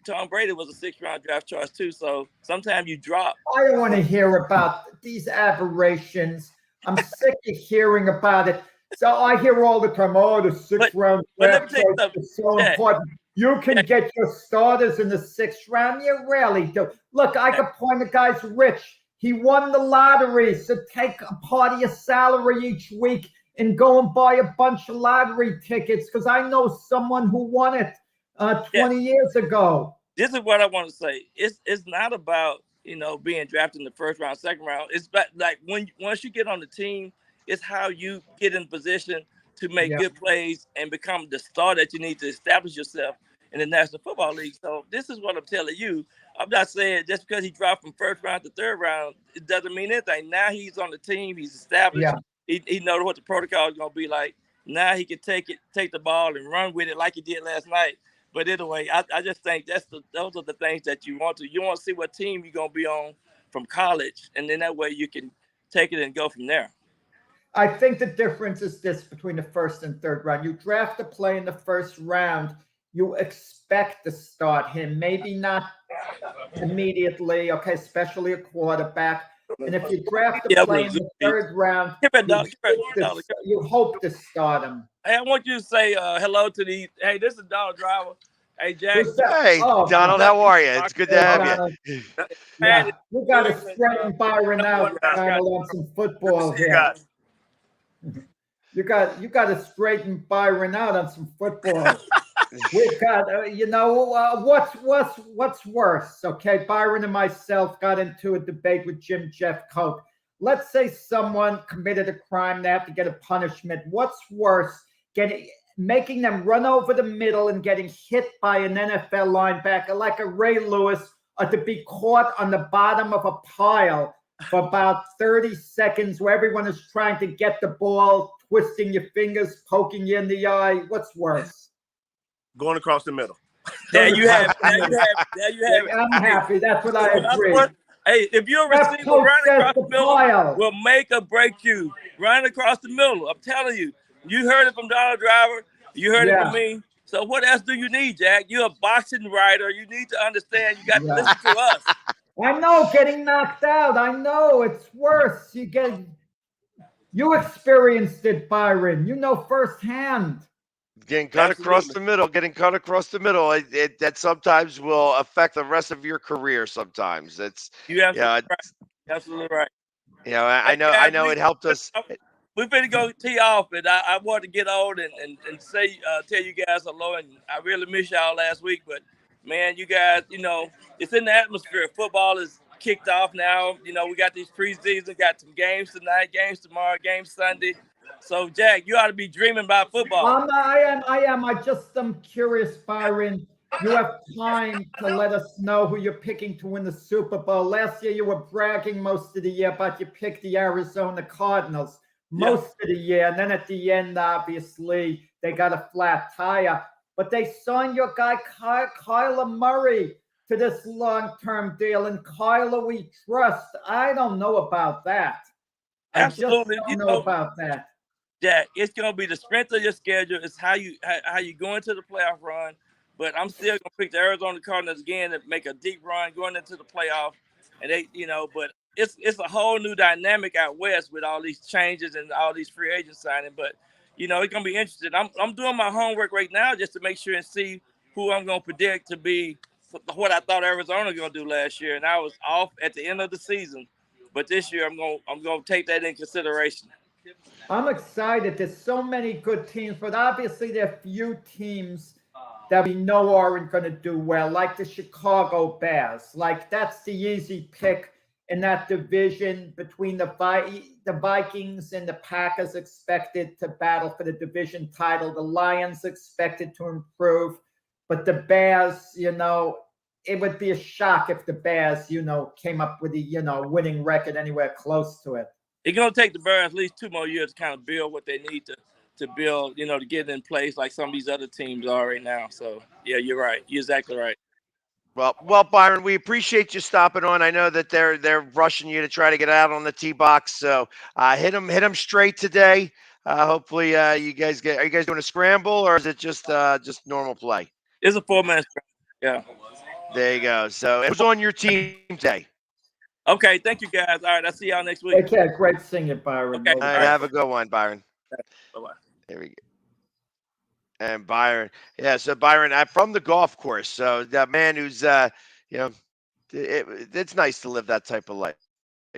Tom Brady was a 6th round draft choice too. So sometimes you drop. I don't want to hear about these aberrations. I'm sick of hearing about it. So I hear all the time, the 6th round draft choice is so important. You can get your starters in the 6th round. You rarely do. Look, I could point the guy's rich. He won the lottery. So take a part of your salary each week and go and buy a bunch of lottery tickets, because I know someone who won it 20 years ago. This is what I want to say. It's not about, being drafted in the 1st round, 2nd round. It's about, like, once you get on the team, it's how you get in position to make good plays and become the star that you need to establish yourself in the National Football League. So this is what I'm telling you. I'm not saying just because he dropped from 1st round to 3rd round, it doesn't mean anything. Now he's on the team. He's established. Yeah. He knows what the protocol is going to be like. Now he can take the ball and run with it like he did last night. But anyway, I just think those are the things that you want to. You want to see what team you're going to be on from college, and then that way you can take it and go from there. I think the difference is this between the 1st and 3rd round. You draft a play in the 1st round, you expect to start him, maybe not immediately, okay, especially a quarterback. And if you draft a Yeah, play in but the third round, give it, you dog. you hope to start him. Hey, I want you to say hello to these. Hey, this is Donald Driver. Hey, Jack. Who's that? Hey, Oh, Donald, how are you? It's good to hey, have Donald. you. Yeah, you got to New England, straighten Byron out, guys. Donald, on some Good football to see you here. guys. You got to straighten Byron out on some football. We've got, what's worse? Okay, Byron and myself got into a debate with Jim Jeffcoat. Let's say someone committed a crime, they have to get a punishment. What's worse, making them run over the middle and getting hit by an NFL linebacker like a Ray Lewis, or to be caught on the bottom of a pile for about 30 seconds where everyone is trying to get the ball, twisting your fingers, poking you in the eye? What's worse? Going across the middle. There you have it. There you have it. I'm happy. That's what I agree. Hey, if you're a receiver Coach running says across the the middle, pile. will make or break you. Running across the middle. I'm telling you. You heard it from Donald Driver. You heard it from me. So what else do you need, Jack? You're a boxing writer. You need to understand. You got to listen to us. I know, getting knocked out. I know it's worse. You experienced it, Byron. You know firsthand. Getting cut across the middle, that sometimes will affect the rest of your career. Sometimes Absolutely right. I know it helped us. We're going to go tee off, and I want to get on and say, tell you guys hello. And I really missed y'all last week, but man, you guys, it's in the atmosphere. Football is kicked off now. We got these preseason, got some games tonight, games tomorrow, games Sunday. So, Jack, you ought to be dreaming about football. I am. I just am curious, Byron. You have time to let us know who you're picking to win the Super Bowl. Last year, you were bragging most of the year, but you picked the Arizona Cardinals most of the year. And then at the end, obviously, they got a flat tire. But they signed your guy, Kyler Murray, to this long-term deal. And Kyler, we trust. I don't know about that. Absolutely. I just don't know about that. Jack, it's going to be the strength of your schedule. It's how you go into the playoff run. But I'm still going to pick the Arizona Cardinals again to make a deep run going into the playoff. And but it's a whole new dynamic out west with all these changes and all these free agents signing. But, it's going to be interesting. I'm doing my homework right now just to make sure and see who I'm going to predict to be what I thought Arizona was going to do last year. And I was off at the end of the season. But this year I'm going to take that in consideration. I'm excited. There's so many good teams, but obviously there are few teams that we know aren't going to do well, like the Chicago Bears. Like, that's the easy pick in that division between the Vikings and the Packers, expected to battle for the division title. The Lions expected to improve, but the Bears, it would be a shock if the Bears, came up with a, winning record anywhere close to it. It's going to take the Bears at least 2 more years to kind of build what they need to build, to get in place like some of these other teams are right now. So, yeah, you're right. You're exactly right. Well, Byron, we appreciate you stopping on. I know that they're rushing you to try to get out on the tee box. So hit them straight today. Hopefully, are you guys doing a scramble, or is it just normal play? It's a 4-man scramble. Yeah. There you go. So it was on your team today. Okay, thank you, guys. All right, I'll see y'all next week. Okay, great seeing you, Byron. Okay. All right, have a good one, Byron. Bye-bye. There we go. And Byron, so Byron, I'm from the golf course. So that man who's, it's nice to live that type of life.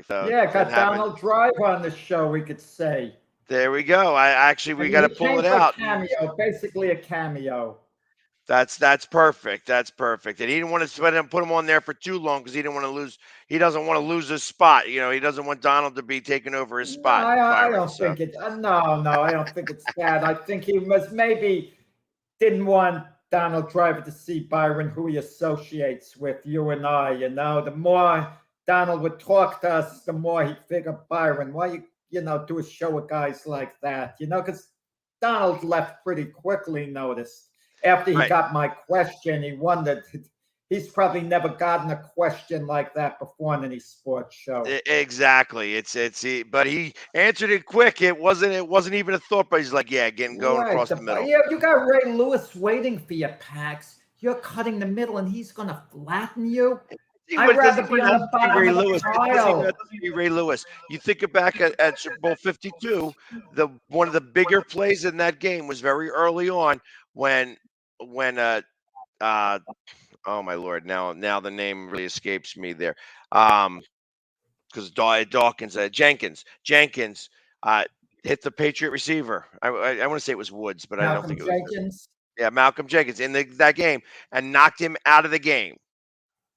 So, got Donald Driver on the show, we could say. There we go. We got to pull it out. Basically a cameo. That's perfect. That's perfect. And he didn't want to put him on there for too long because he didn't want to lose. He doesn't want to lose his spot. He doesn't want Donald to be taking over his spot. I don't think it. No, I don't think it's that. I think he maybe didn't want Donald Driver to see Byron, who he associates with you and I. The more Donald would talk to us, the more he figured, Byron, why do a show with guys like that? Because Donald left pretty quickly. Noticed. After he got my question, he wondered. He's probably never gotten a question like that before in any sports show. Exactly. But he answered it quick. It wasn't even a thought. But he's like, going across the middle. Yeah, you got Ray Lewis waiting for you, Pax. You're cutting the middle, and he's gonna flatten you. I'd rather be on the bottom Ray of the Lewis. It doesn't pile. have to be Ray Lewis. You think back at Super Bowl 52, one of the bigger plays in that game was very early on when uh oh my lord, now the name really escapes me there. Because Dawkins, Jenkins hit the Patriot receiver. I want to say it was Woods, but I don't Malcolm think it was. Jenkins. Yeah, Malcolm Jenkins in that game and knocked him out of the game.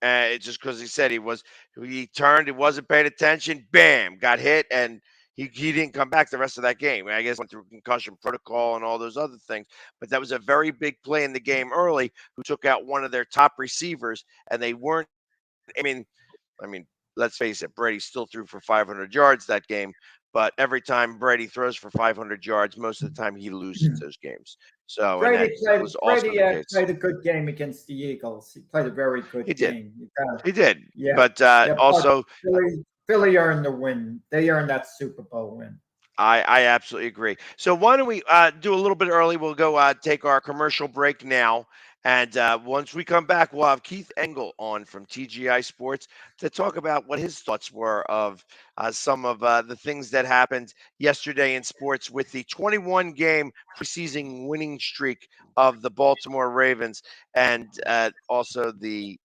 It's just because he said he turned, he wasn't paying attention, bam, got hit, and he didn't come back the rest of that game. I guess went through concussion protocol and all those other things. But that was a very big play in the game early, who took out one of their top receivers, and they weren't. I mean, let's face it, Brady still threw for 500 yards that game. But every time Brady throws for 500 yards, most of the time he loses those games. So and Brady that was also the case. played a good game against the Eagles. He played a very good He did. game. He did. Yeah. But also, Philly earned the win. They earned that Super Bowl win. I absolutely agree. So why don't we do a little bit early? We'll go take our commercial break now. And once we come back, we'll have Keith Engel on from TGI Sports to talk about what his thoughts were of some of the things that happened yesterday in sports with the 21-game preseason winning streak of the Baltimore Ravens, and also the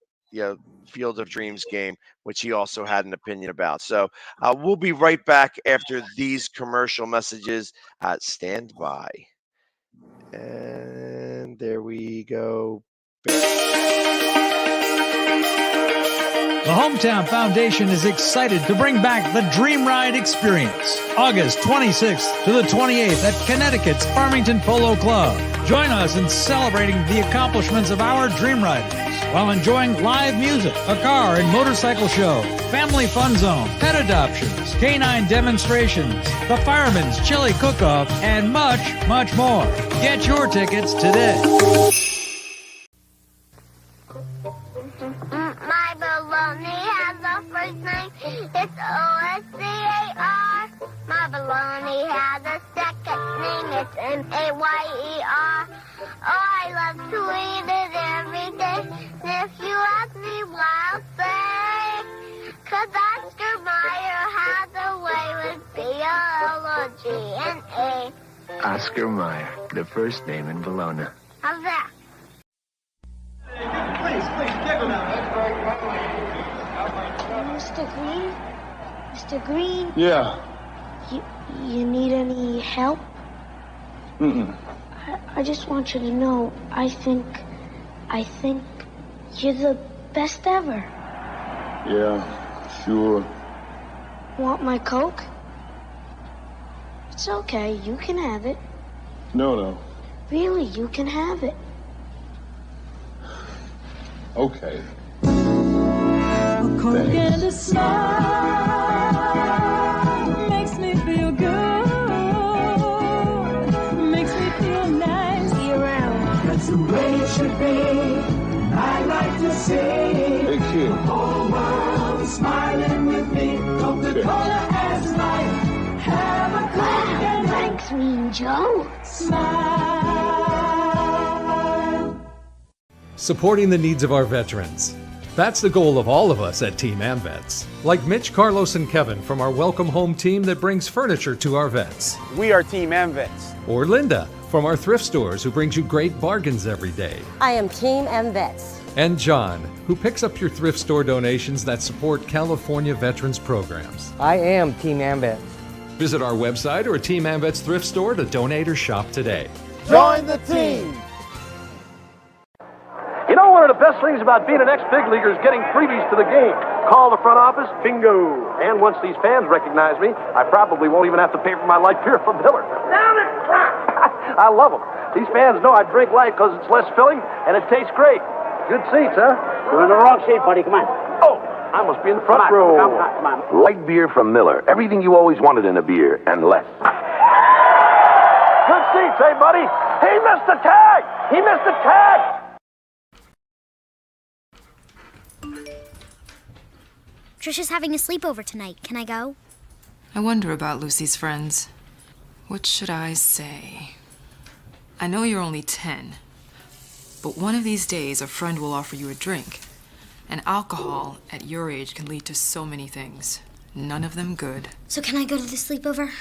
Field of Dreams game, which he also had an opinion about. So we'll be right back after these commercial messages. Stand by. And there we go. The Hometown Foundation is excited to bring back the Dream Ride experience, August 26th to the 28th at Connecticut's Farmington Polo Club. Join us in celebrating the accomplishments of our Dream Riders while enjoying live music, a car and motorcycle show, family fun zone, pet adoptions, canine demonstrations, the Fireman's Chili Cook-Off, and much, much more. Get your tickets today. My baloney has a first name. It's O-S-C-A-R. My baloney has a second name. It's M-A-Y-E-R. Oh, I love to eat it every day. And if you ask me why, I'll say, 'cause Oscar Mayer has a way with B-O-L-O-G-N-A. Oscar Mayer, the first name in Bologna. How's that? Mr. Green? Mr. Green? Yeah. You need any help? I just want you to know, I think you're the best ever. Yeah, sure. Want my Coke? It's okay, you can have it. No. Really, you can have it. Okay. A Coke and a smile makes me feel good. Makes me feel nice. Be around. That's the way it should be. I like to see Hey, kid. the whole world is smiling with me. Coca-Cola and Sprite. Have a Coke and Thanks, Mean Joe. smile. Supporting the needs of our veterans. That's the goal of all of us at Team AmVets. Like Mitch, Carlos, and Kevin from our Welcome Home team that brings furniture to our vets. We are Team AmVets. Or Linda from our thrift stores who brings you great bargains every day. I am Team AmVets. And John, who picks up your thrift store donations that support California veterans programs. I am Team AmVets. Visit our website or a Team AmVets thrift store to donate or shop today. Join the team! You know, one of the best things about being an ex-big leaguer is getting freebies to the game. Call the front office, bingo. And once these fans recognize me, I probably won't even have to pay for my light beer from Miller. Down it! I love them. These fans know I drink light because it's less filling and it tastes great. Good seats, huh? You're in the wrong seat, buddy. Come on. Oh, I must be in the front row. Come on. Light beer from Miller. Everything you always wanted in a beer, and less. Good seats, hey, buddy? He missed the tag! He missed the tag! Trisha's having a sleepover tonight. Can I go? I wonder about Lucy's friends. What should I say? I know you're only 10, but one of these days a friend will offer you a drink. And alcohol at your age can lead to so many things. None of them good. So can I go to the sleepover?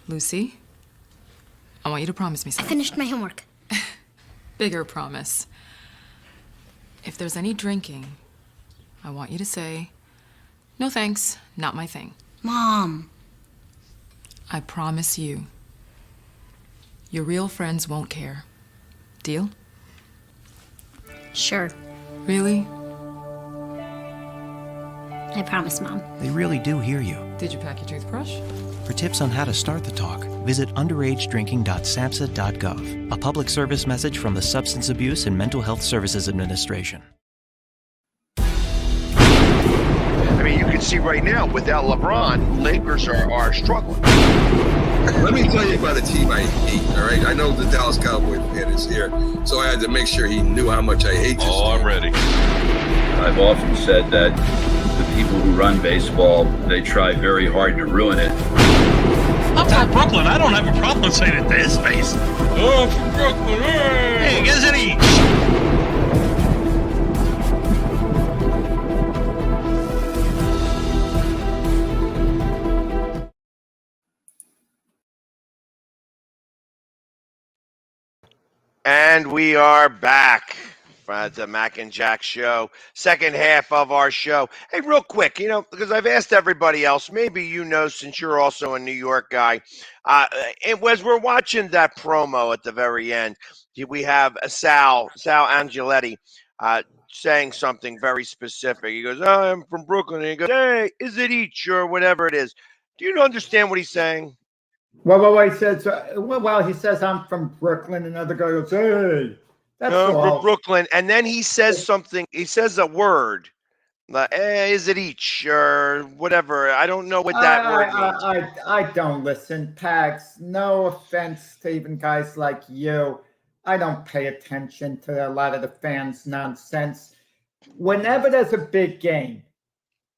Lucy, I want you to promise me I something. finished my homework. Bigger promise. If there's any drinking, I want you to say, "No thanks, not my thing." Mom. I promise you. Your real friends won't care. Deal? Sure. Really? I promise, Mom. They really do hear you. Did you pack your toothbrush? For tips on how to start the talk, visit underagedrinking.samhsa.gov. A public service message from the Substance Abuse and Mental Health Services Administration. I mean, you can see right now, without LeBron, Lakers are struggling. Let me tell you about a team I hate, all right? I know the Dallas Cowboy fan is here, so I had to make sure he knew how much I hate this team. I'm ready. I've often said that the people who run baseball, they try very hard to ruin it. I'm from Brooklyn. I don't have a problem saying it to his face. Oh, from Brooklyn. Hey, isn't he? And we are back for the Mac and Jack show, second half of our show. Hey, real quick, because I've asked everybody else, maybe since you're also a New York guy, as we're watching that promo at the very end, we have Sal Angeletti saying something very specific. He goes, "Oh, I'm from Brooklyn," and he goes, "Hey, is it each or whatever it is?" Do you understand what he's saying? Well, he says, he says, "I'm from Brooklyn." Another guy goes, "Hey, that's all." From Brooklyn. And then he says something. He says a word. Is it each or whatever? I don't know what that word means. I don't listen, Pags. No offense to even guys like you. I don't pay attention to a lot of the fans' nonsense. Whenever there's a big game,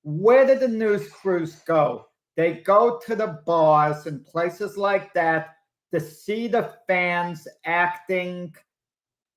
where do the news crews go? They go to the bars and places like that to see the fans acting,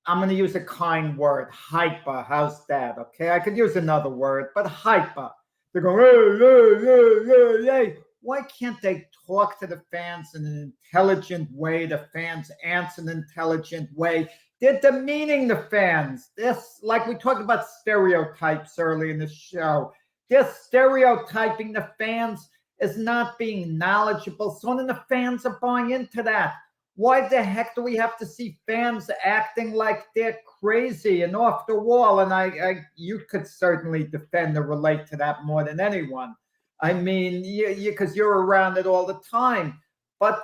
I'm going to use a kind word, hyper. How's that? Okay, I could use another word, but hyper. They're going, hey. Why can't they talk to the fans in an intelligent way? The fans answer in an intelligent way. They're demeaning the fans. This, like we talked about stereotypes early in the show. They're stereotyping the fans as not being knowledgeable. So then the fans are buying into that. Why the heck do we have to see fans acting like they're crazy and off the wall? And you could certainly defend or relate to that more than anyone. I mean, because you're around it all the time. But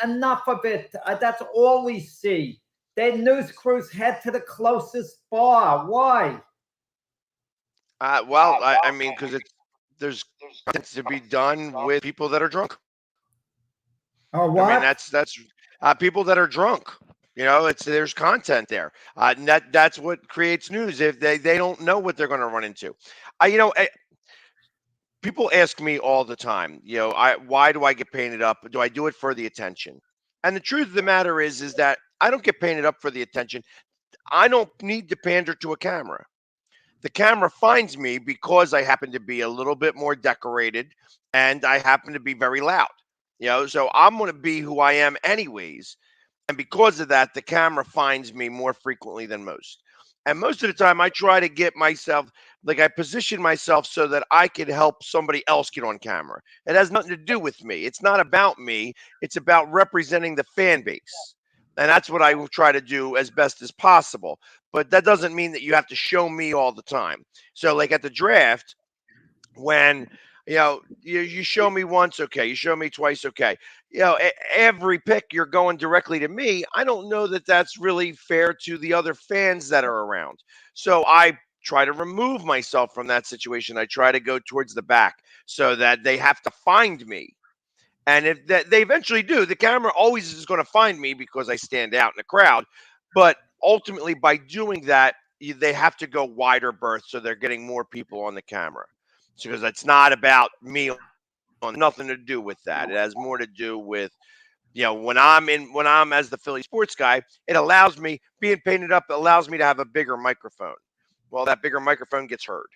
enough of it. That's all we see. Their news crews head to the closest bar. Why? I mean, because there's things to be done with people that are drunk. Oh, what? I mean, that's people that are drunk. There's content there. And that's what creates news. If they don't know what they're going to run into. People ask me all the time, why do I get painted up? Do I do it for the attention? And the truth of the matter is that I don't get painted up for the attention. I don't need to pander to a camera. The camera finds me because I happen to be a little bit more decorated and I happen to be very loud. So I'm going to be who I am anyways. And because of that, the camera finds me more frequently than most. And most of the time I try to get myself, I position myself so that I can help somebody else get on camera. It has nothing to do with me. It's not about me. It's about representing the fan base. And that's what I will try to do as best as possible. But that doesn't mean that you have to show me all the time. So at the draft, when you show me once, okay. You show me twice, okay. Every pick you're going directly to me. I don't know that that's really fair to the other fans that are around. So I try to remove myself from that situation. I try to go towards the back so that they have to find me. And if they eventually do, the camera always is going to find me because I stand out in the crowd. But ultimately, by doing that, they have to go wider berth so they're getting more people on the camera. Because it's not about me, nothing to do with that. It has more to do with, when I'm as the Philly sports guy, it allows me, being painted up, allows me to have a bigger microphone. well, that bigger microphone gets heard.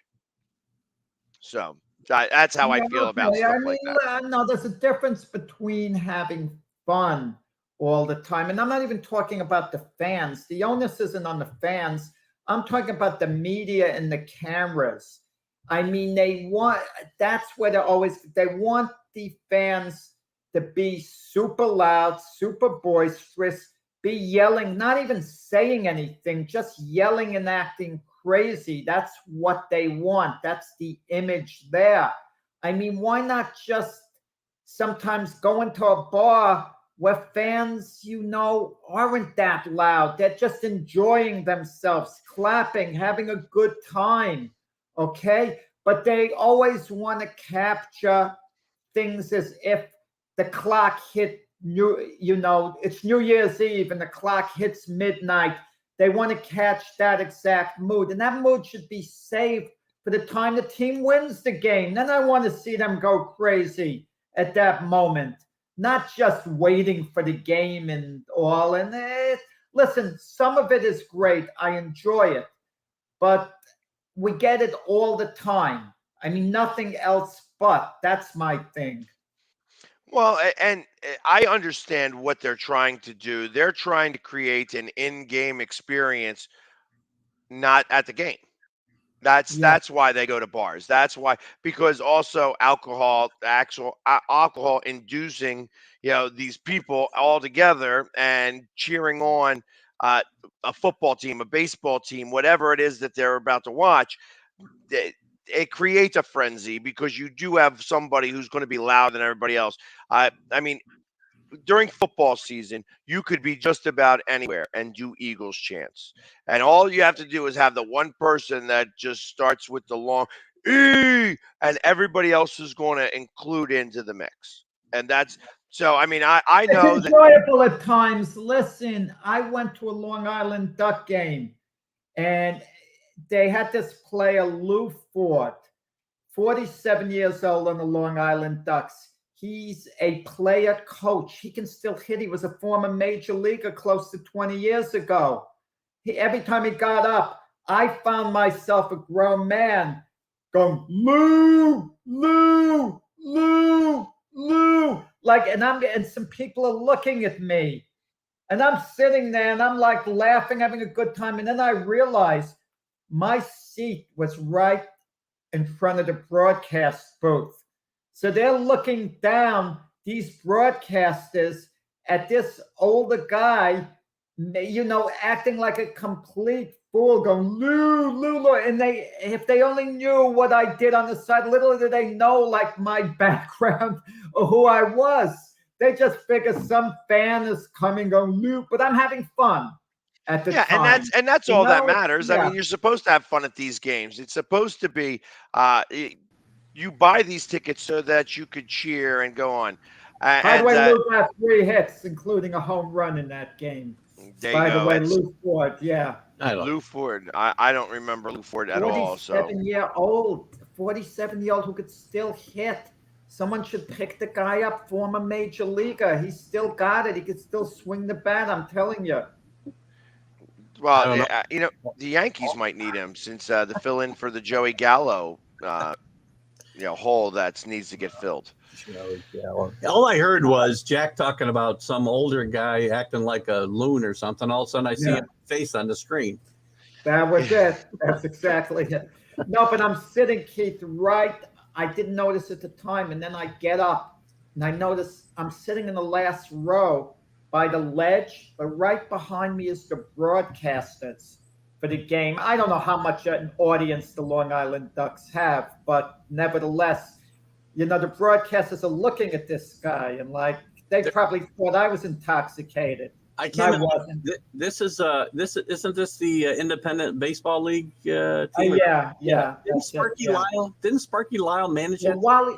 So that's how I feel about stuff like that. No, there's a difference between having fun all the time. And I'm not even talking about the fans. The onus isn't on the fans. I'm talking about the media and the cameras. I mean, that's where they want the fans to be super loud, super boisterous, be yelling, not even saying anything, just yelling and acting crazy. That's what they want. That's the image there. I mean, why not just sometimes go into a bar where fans, aren't that loud? They're just enjoying themselves, clapping, having a good time, okay? But they always want to capture things as if the clock hit it's New Year's Eve and the clock hits midnight. They want to catch that exact mood. And that mood should be saved for the time the team wins the game. Then I want to see them go crazy at that moment, not just waiting for the game and all. And listen, some of it is great. I enjoy it. But we get it all the time. I mean, nothing else but. That's my thing. Well, and I understand what they're trying to do. They're trying to create an in-game experience, not at the game. That's why they go to bars. That's why, because also alcohol inducing, these people all together and cheering on a football team, a baseball team, whatever it is that they're about to watch. It creates a frenzy because you do have somebody who's going to be louder than everybody else. I mean, during football season, you could be just about anywhere and do Eagles chants. And all you have to do is have the one person that just starts with the long E, and everybody else is going to include into the mix. And that's so, I mean, I know it's enjoyable at times. Listen, I went to a Long Island Duck game, and they had this player, Lou Ford, 47 years old on the Long Island Ducks. He's a player coach. He can still hit. He was a former major leaguer close to 20 years ago. Every time he got up, I found myself a grown man going, Lou, Lou, Lou, Lou. And some people are looking at me. And I'm sitting there and I'm like laughing, having a good time. And then I realized my seat was right in front of the broadcast booth. So they're looking down, these broadcasters, at this older guy, acting like a complete fool, going, Lou, Lou, Lou. And if they only knew what I did on the side, little did they know, like, my background or who I was. They just figure some fan is coming, going, Lou, but I'm having fun. At the time. and that's all that matters. I mean, you're supposed to have fun at these games. It's supposed to be you buy these tickets so that you could cheer and go on. By the way, Lou got 3 hits, including a home run in that game. By the way, Lou Ford, Lou Ford. I don't remember Lou Ford at all. 47-year-old who could still hit. Someone should pick the guy up, former major leaguer. He's still got it. He could still swing the bat, I'm telling you. Well, the Yankees might need him since the fill-in for the Joey Gallo, hole that needs to get filled. All I heard was Jack talking about some older guy acting like a loon or something. All of a sudden, I see his face on the screen. That was it. That's exactly it. No, but I'm sitting, Keith, right. I didn't notice at the time, and then I get up, and I notice I'm sitting in the last row by the ledge, but right behind me is the broadcasters for the game. I don't know how much an audience the Long Island Ducks have, but nevertheless, the broadcasters are looking at this guy and they probably thought I was intoxicated. I wasn't. Isn't this the Independent Baseball League team? Yeah. Didn't Sparky Lyle manage it? Wally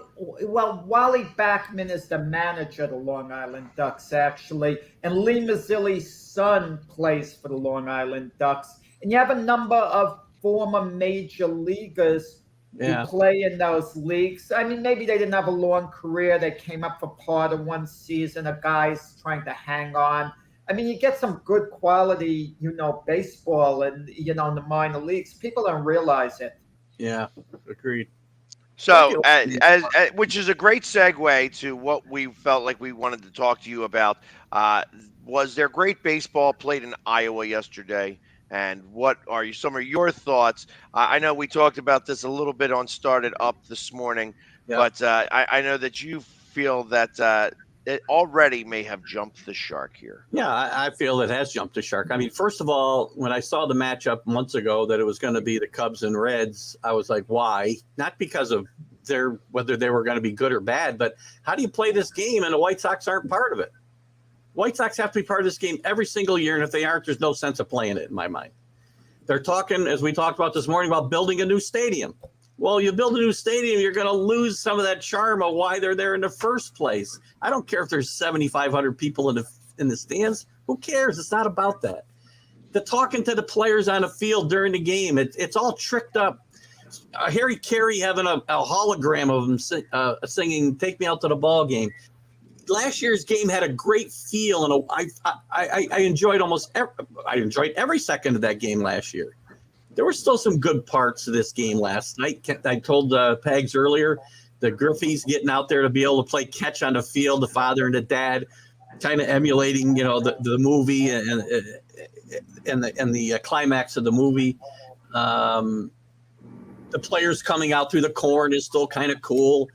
Backman is the manager of the Long Island Ducks, actually, and Lee Mazzilli's son plays for the Long Island Ducks. And you have a number of former major leaguers who play in those leagues. I mean, maybe they didn't have a long career. They came up for part of one season. A guy's trying to hang on. I mean, you get some good quality, baseball and, in the minor leagues. People don't realize it. Yeah, agreed. So, which is a great segue to what we felt like we wanted to talk to you about. Was there great baseball played in Iowa yesterday? And what are some of your thoughts? I know we talked about this a little bit on Started Up this morning, but I know that you feel that it already may have jumped the shark here. Yeah, I feel it has jumped the shark. I mean, first of all, when I saw the matchup months ago that it was going to be the Cubs and Reds, I was like, why? Not because of whether they were going to be good or bad, but how do you play this game and the White Sox aren't part of it? White Sox have to be part of this game every single year, and if they aren't, there's no sense of playing it in my mind. They're talking, as we talked about this morning, about building a new stadium. Well, you build a new stadium, you're going to lose some of that charm of why they're there in the first place. I don't care if there's 7,500 people in the stands. Who cares? It's not about that. The talking to the players on the field during the game, it's all tricked up. Harry Carey having a hologram of him singing "Take Me Out to the Ball Game." Last year's game had a great feel, and I enjoyed every second of that game last year. There were still some good parts of this game last night. I told Pags earlier, the Griffey's getting out there to be able to play catch on the field, the father and the dad, kind of emulating, the movie and the climax of the movie. The players coming out through the corn is still kind of cool.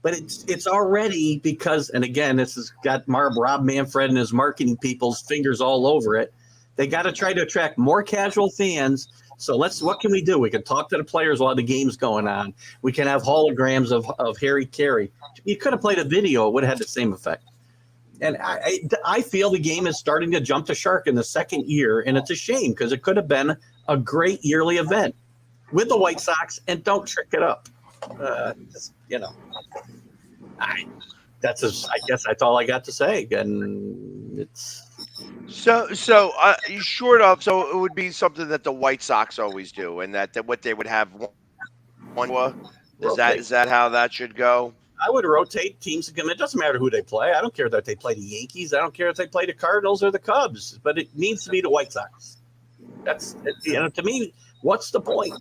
But it's already because, and again, this has got Rob Manfred and his marketing people's fingers all over it. They got to try to attract more casual fans. So what can we do? We can talk to the players while the game's going on. We can have holograms of Harry Carey. You could have played a video. It would have had the same effect. And I feel the game is starting to jump the shark in the second year, and it's a shame because it could have been a great yearly event with the White Sox, and don't trick it up. I guess that's all I got to say. And it's so it would be something that the White Sox always do, and that what they would have one. Is that how that should go? I would rotate teams to come in. It doesn't matter who they play. I don't care that they play the Yankees. I don't care if they play the Cardinals or the Cubs. But it needs to be the White Sox. That's to me. What's the point?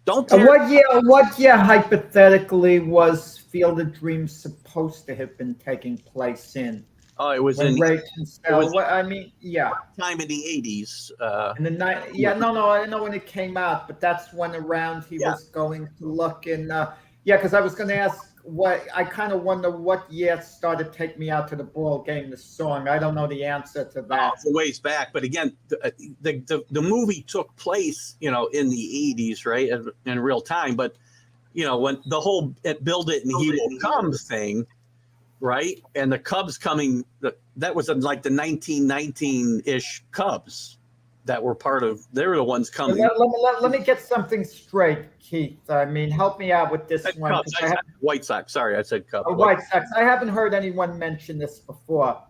What year hypothetically was Field of Dreams supposed to have been taking place in? Oh, it was when in. Ray Kinsella, time in the 80s. In the I know when it came out, but that's when around he was going to look in. Because I was going to ask I kind of wonder what year started "Take Me Out to the Ball Game," the song. I don't know the answer to that. It's a ways back, but again, the movie took place, in the 80s, right, in real time. But when the whole "Build It and He Will Come" thing, right, and the Cubs coming, that was like the 1919-ish Cubs that were they were the ones coming. Let me get something straight, Keith. I mean, help me out with this one. Cubs. I said White Sox. Sorry, I said Cubs. White Sox. I haven't heard anyone mention this before.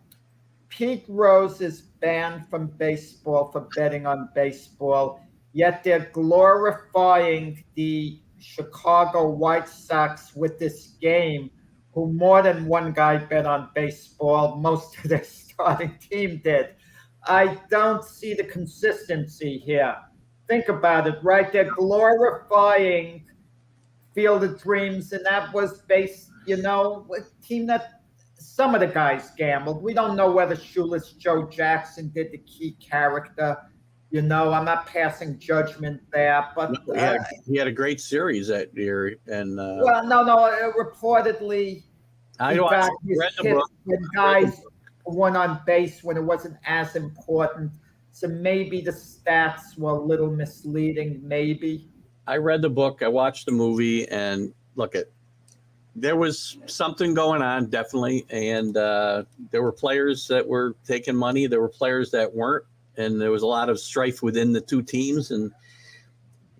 Pete Rose is banned from baseball for betting on baseball, yet they're glorifying the Chicago White Sox with this game, who more than one guy bet on baseball. Most of their starting team did. I don't see the consistency here. Think about it, right? They're glorifying Field of Dreams, and that was based, a team that some of the guys gambled. We don't know whether Shoeless Joe Jackson did the key character. I'm not passing judgment there, but he had a great series that year, and reportedly, when guys went on base when it wasn't as important. So maybe the stats were a little misleading, maybe. I read the book, I watched the movie, and there was something going on, definitely. And there were players that were taking money. There were players that weren't. And there was a lot of strife within the two teams. And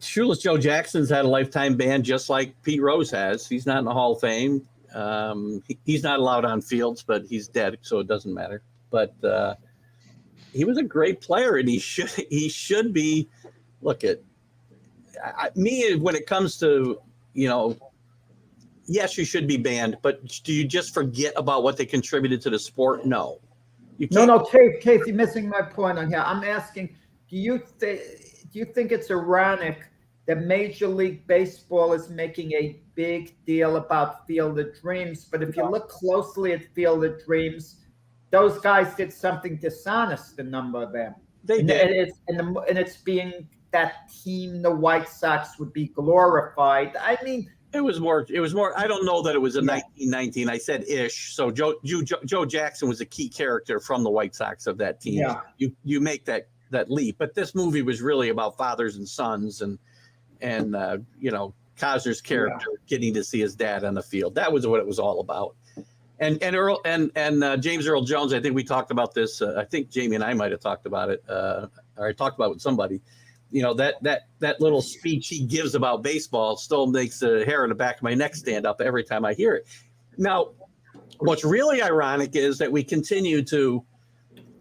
Shoeless Joe Jackson's had a lifetime ban just like Pete Rose has. He's not in the Hall of Fame. He's not allowed on fields, but he's dead, so it doesn't matter. But he was a great player, and he should be. Look at me when it comes to yes, you should be banned, but do you just forget about what they contributed to the sport? No, No, Keith, you're missing my point on here. I'm asking, do you think it's ironic that Major League Baseball is making a big deal about Field of Dreams, but if you look closely at Field of Dreams, those guys did something dishonest, a number of them. They did. And it's being that team, the White Sox, would be glorified. I mean, it was more. I don't know that it was in 1919. I said ish. So Joe Jackson was a key character from the White Sox of that team. Yeah. You make that leap, but this movie was really about fathers and sons and Cosner's character getting to see his dad on the field. That was what it was all about. And Earl and James Earl Jones, I think we talked about this. I think Jamie and I might have talked about it, or I talked about it with somebody. That little speech he gives about baseball still makes the hair on the back of my neck stand up every time I hear it. Now, what's really ironic is that we continue to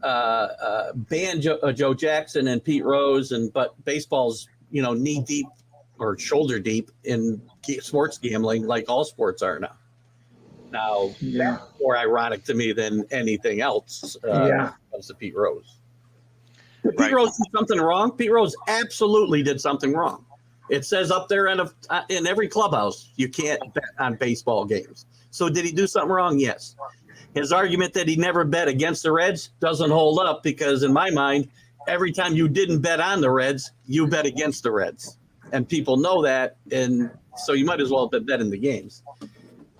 ban Joe Jackson and Pete Rose, but baseball's knee deep or shoulder deep in sports gambling, like all sports are now. Now, that's more ironic to me than anything else. When it comes to Pete Rose. Did Pete Rose did something wrong? Pete Rose absolutely did something wrong. It says up there in every clubhouse, you can't bet on baseball games. So did he do something wrong? Yes. His argument that he never bet against the Reds doesn't hold up because in my mind, every time you didn't bet on the Reds, you bet against the Reds. And people know that. And so you might as well bet in the games.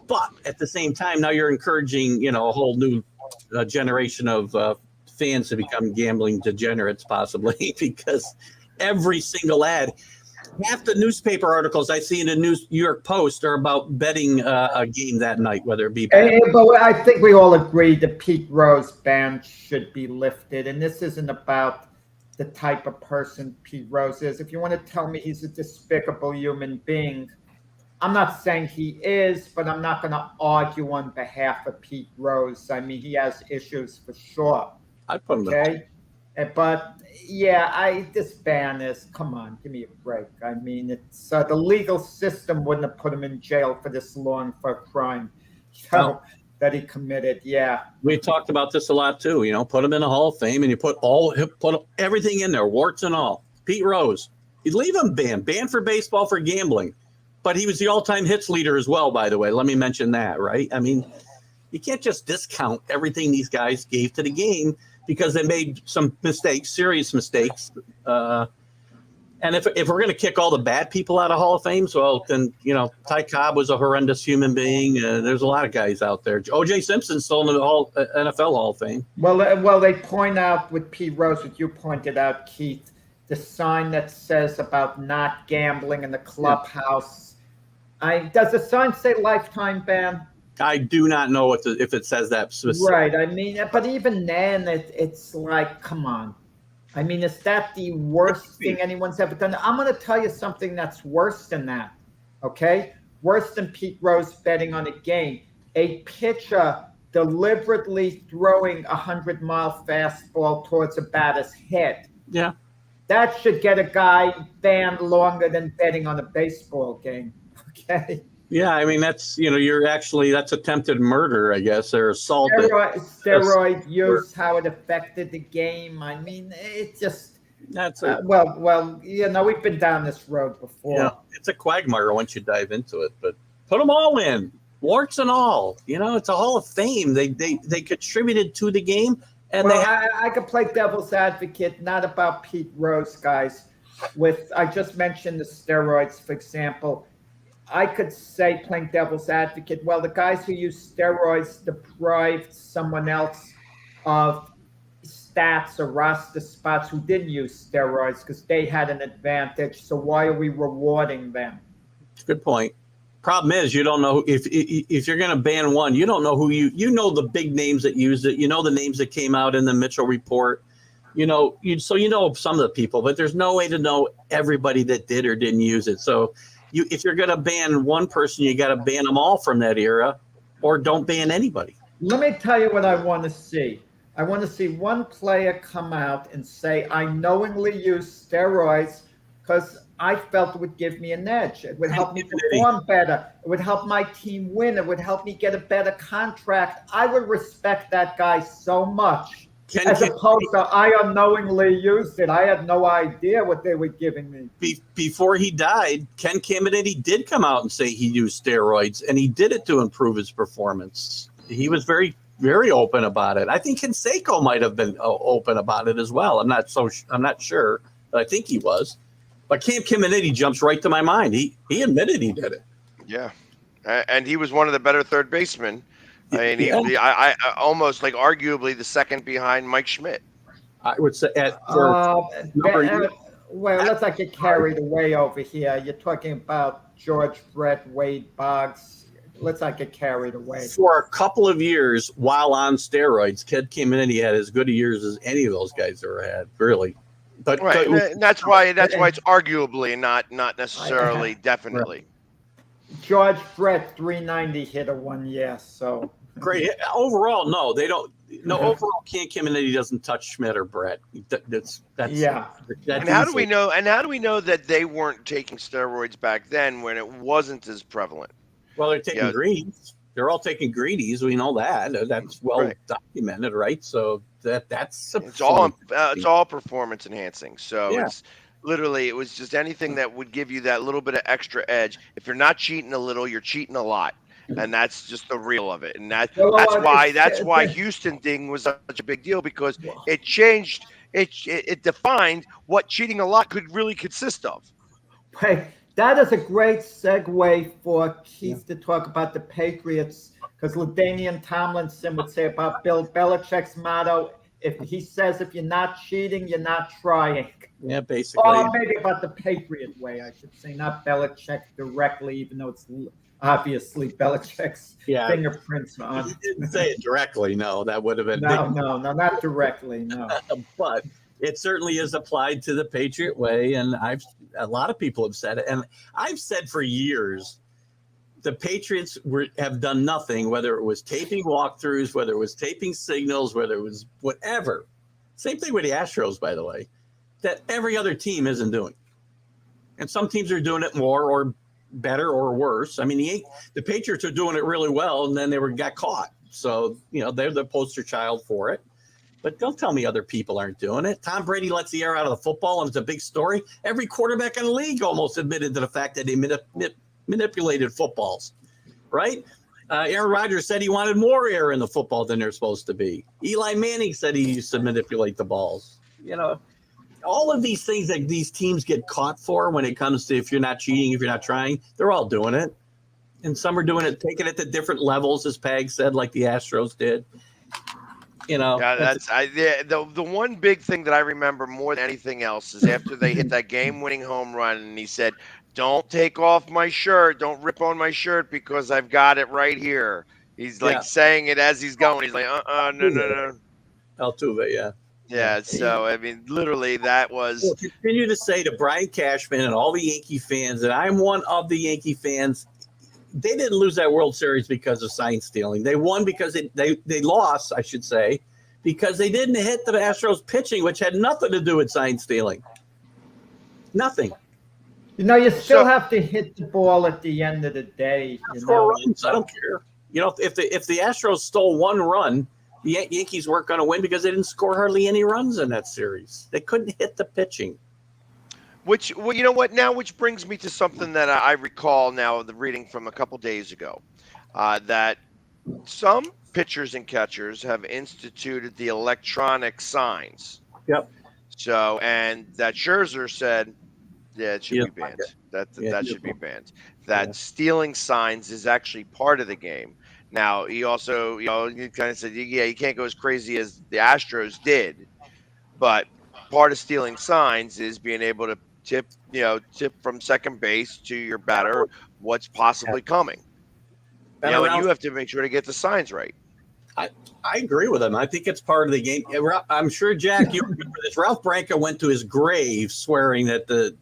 But at the same time, now you're encouraging, a whole new generation of fans to become gambling degenerates, possibly, because every single ad, half the newspaper articles I see in the New York Post are about betting a game that night, whether it be. But I think we all agree the Pete Rose ban should be lifted, and this isn't about the type of person Pete Rose is. If you want to tell me he's a despicable human being, I'm not saying he is, but I'm not going to argue on behalf of Pete Rose. I mean, he has issues for sure. I'd put him okay. But this ban is, come on, give me a break. I mean, it's the legal system wouldn't have put him in jail for this long for a crime that he committed. Yeah. We talked about this a lot too. Put him in the Hall of Fame and you put everything in there, warts and all. Pete Rose, you leave him banned for baseball for gambling. But he was the all-time hits leader as well, by the way. Let me mention that, right? I mean, you can't just discount everything these guys gave to the game because they made some mistakes, serious mistakes. And if we're going to kick all the bad people out of Hall of Fame, well, then, Ty Cobb was a horrendous human being. There's a lot of guys out there. O.J. Simpson's still in the NFL Hall of Fame. Well, they point out with Pete Rose, what you pointed out, Keith, the sign that says about not gambling in the clubhouse. Does the sign say lifetime ban? I do not know if it says that specifically. Right. I mean, but even then, it's like, come on. I mean, is that the worst thing anyone's ever done? I'm going to tell you something that's worse than that. Okay? Worse than Pete Rose betting on a game. A pitcher deliberately throwing 100-mile fastball towards a batter's head. Yeah. That should get a guy banned longer than betting on a baseball game. Okay. Yeah, I mean that's that's attempted murder, I guess, or assault. Steroid use, how it affected the game. I mean, it just we've been down this road before. Yeah, it's a quagmire once you dive into it, but put them all in, warts and all. It's a Hall of Fame. They contributed to the game, and I could play devil's advocate, not about Pete Rose, guys. I just mentioned the steroids, for example. I could say, playing devil's advocate, well, the guys who use steroids deprived someone else of stats or roster spots who didn't use steroids because they had an advantage. So why are we rewarding them? Good point. Problem is, you don't know if you're going to ban one, you don't know who you know the big names that used it. You know the names that came out in the Mitchell report. So you know some of the people, but there's no way to know everybody that did or didn't use it. So if you're going to ban one person, you got to ban them all from that era, or don't ban anybody. Let me tell you what I want to see. I want to see one player come out and say, I knowingly used steroids because I felt it would give me an edge. It would help me perform better. It would help my team win. It would help me get a better contract. I would respect that guy so much. As opposed to I unknowingly used it. I had no idea what they were giving me. Before he died, Ken Caminiti did come out and say he used steroids, and he did it to improve his performance. He was very, very open about it. I think Canseco might have been open about it as well. I'm not sure, but I think he was. But Cam Caminiti jumps right to my mind. He admitted he did it. Yeah, and he was one of the better third basemen. I mean, I almost like arguably the second behind Mike Schmidt. I would say well, let's not get carried away over here. You're talking about George Brett, Wade Boggs. Let's not get carried away. For a couple of years while on steroids, Ken Caminiti had as good a years as any of those guys ever had, really. But right, and that's why it's arguably not necessarily definitely. George Brett, 390 hitter 1 year, so. Great. Overall, no, they don't. No, overall, Ken Caminiti doesn't touch Schmidt or Brett. That's yeah. And how do we know? And how do we know that they weren't taking steroids back then when it wasn't as prevalent? Well, they're taking greens. They're all taking greenies. We know that. That's well documented, right? So that's it's all performance enhancing. So it's literally it was just anything that would give you that little bit of extra edge. If you're not cheating a little, you're cheating a lot. And that's just the real of it, and that's why Houston thing was such a big deal, because it changed, it defined what cheating a lot could really consist of. Right, that is a great segue for Keith to talk about the Patriots, because LaDainian Tomlinson would say about Bill Belichick's motto: if he says if you're not cheating, you're not trying. Yeah, basically. Or maybe about the Patriot way, I should say, not Belichick directly, even though it's obviously Belichick's fingerprints on. He didn't say it directly. No, that would have been no, not directly. No, but it certainly is applied to the Patriot way, and a lot of people have said it, and I've said for years, the Patriots have done nothing, whether it was taping walkthroughs, whether it was taping signals, whether it was whatever. Same thing with the Astros, by the way, that every other team isn't doing, and some teams are doing it more or better or worse. I mean, the Patriots are doing it really well, and then they got caught. So, they're the poster child for it. But don't tell me other people aren't doing it. Tom Brady lets the air out of the football, and it's a big story. Every quarterback in the league almost admitted to the fact that they manipulated footballs, right? Aaron Rodgers said he wanted more air in the football than they're supposed to be. Eli Manning said he used to manipulate the balls. All of these things that these teams get caught for when it comes to if you're not cheating, if you're not trying, they're all doing it. And some are doing it, taking it to different levels, as Pag said, like the Astros did. The one big thing that I remember more than anything else is after they hit that game-winning home run, and he said, "Don't take off my shirt, don't rip on my shirt because I've got it right here." He's saying it as he's going. He's like, no. Altuve, yeah. Yeah, so, I mean, literally that was... We'll continue to say to Brian Cashman and all the Yankee fans, and I'm one of the Yankee fans, they didn't lose that World Series because of sign stealing. They won because they lost, I should say, because they didn't hit the Astros pitching, which had nothing to do with sign stealing. Nothing. You still have to hit the ball at the end of the day. Score runs, I don't care. If the Astros stole one run, the Yankees weren't going to win because they didn't score hardly any runs in that series. They couldn't hit the pitching. Which brings me to something that I recall now, the reading from a couple days ago, that some pitchers and catchers have instituted the electronic signs. Yep. So, and that Scherzer said, it should be banned. That should be banned. That stealing signs is actually part of the game. Now, he also, he kind of said, you can't go as crazy as the Astros did, but part of stealing signs is being able to tip from second base to your batter what's possibly coming. And you have to make sure to get the signs right. I agree with him. I think it's part of the game. I'm sure, Jack, you remember this. Ralph Branca went to his grave swearing that the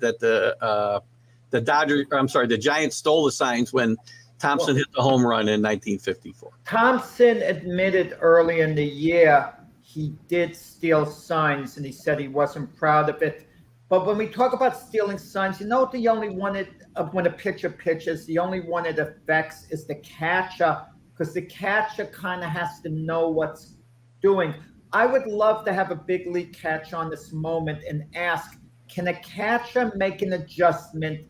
Giants stole the signs when Thompson hit the home run in 1954. Thompson admitted early in the year he did steal signs, and he said he wasn't proud of it. But when we talk about stealing signs, you know, the only one when a pitcher pitches, the only one it affects is the catcher, because the catcher kind of has to know what's doing. I would love to have a big league catcher on this moment and ask, can a catcher make an adjustment,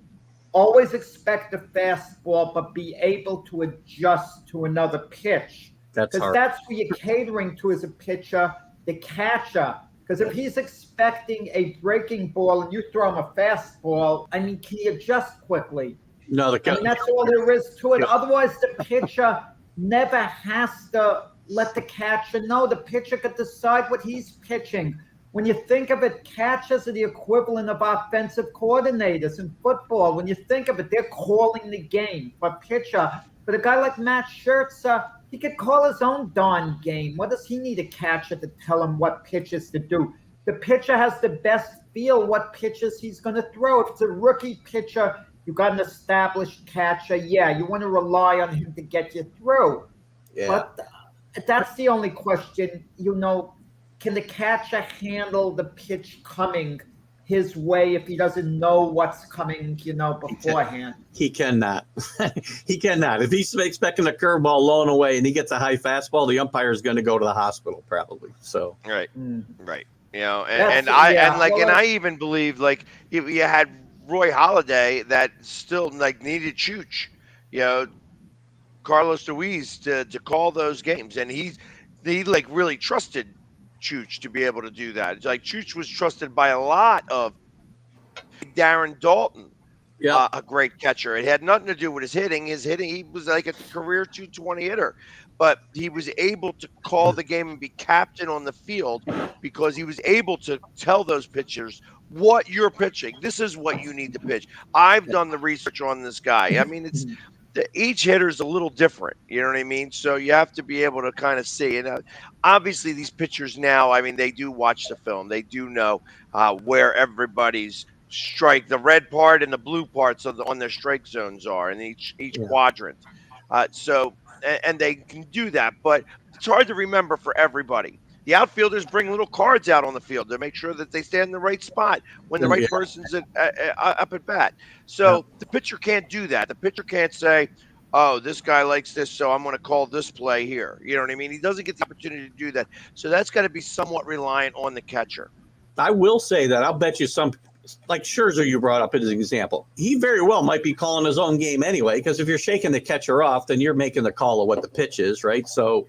always expect a fastball, but be able to adjust to another pitch? That's Because hard. that's what you're catering to as a pitcher, the catcher. Because if he's expecting a breaking ball and you throw him a fastball, I mean, can he adjust quickly? No, I mean, that's all there is to it. Otherwise, the pitcher never has to let the catcher know. The pitcher could decide what he's pitching. When you think of it, catchers are the equivalent of offensive coordinators in football. When you think of it, they're calling the game. For pitcher, but a guy like Matt Scherzer, he could call his own darn game. What does he need a catcher to tell him what pitches to do? The pitcher has the best feel what pitches he's going to throw. If it's a rookie pitcher, you got an established catcher. Yeah, you want to rely on him to get you through. Yeah. But that's the only question. You know, can the catcher handle the pitch coming his way if he doesn't know what's coming, you know, beforehand? He cannot. He cannot. If he's expecting a curveball blown away and he gets a high fastball, the umpire is going to go to the hospital probably. So Right. You know, That's- and I yeah, and like well, and I even believe like you had Roy Halladay that still like needed Chooch, you know, Carlos Ruiz to call those games, and he like really trusted Chooch to be able to do that. It's like Chooch was trusted by a lot of Darren Dalton. Yeah, a great catcher. It had nothing to do with his hitting. He was like a career 220 hitter, but he was able to call the game and be captain on the field because he was able to tell those pitchers what you're pitching. This is what you need to pitch. I've done the research on this guy. I mean, each hitter is a little different. You know what I mean? So you have to be able to kind of see. And obviously, these pitchers now, I mean, they do watch the film. They do know where everybody's strike, the red part and the blue parts on their strike zones are in each quadrant. So they can do that, but it's hard to remember for everybody. The outfielders bring little cards out on the field to make sure that they stand in the right spot when the right person's up at bat. So the pitcher can't do that. The pitcher can't say, oh, this guy likes this, so I'm going to call this play here. You know what I mean? He doesn't get the opportunity to do that. So that's got to be somewhat reliant on the catcher. I will say that I'll bet you some, like Scherzer you brought up as an example, he very well might be calling his own game anyway, because if you're shaking the catcher off, then you're making the call of what the pitch is, right? So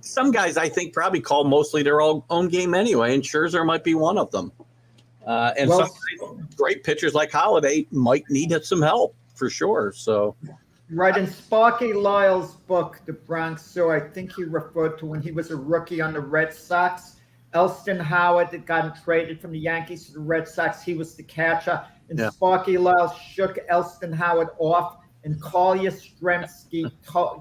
some guys, I think, probably call mostly their own game anyway, and Scherzer might be one of them. And some great pitchers like Halladay might need some help for sure. So, right, in Sparky Lyle's book, The Bronx Zoo, I think he referred to when he was a rookie on the Red Sox. Elston Howard had gotten traded from the Yankees to the Red Sox. He was the catcher. And Sparky Lyle shook Elston Howard off, and Collier Stremski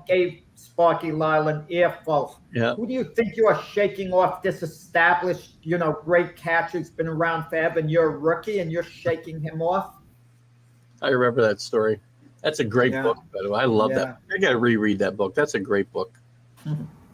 gave Sparky Lyle an earful. Yeah. Who do you think you are shaking off, this established, you know, great catcher who's been around forever, and you're a rookie and you're shaking him off? I remember that story. That's a great book, by the way. I love that. I got to reread that book. That's a great book.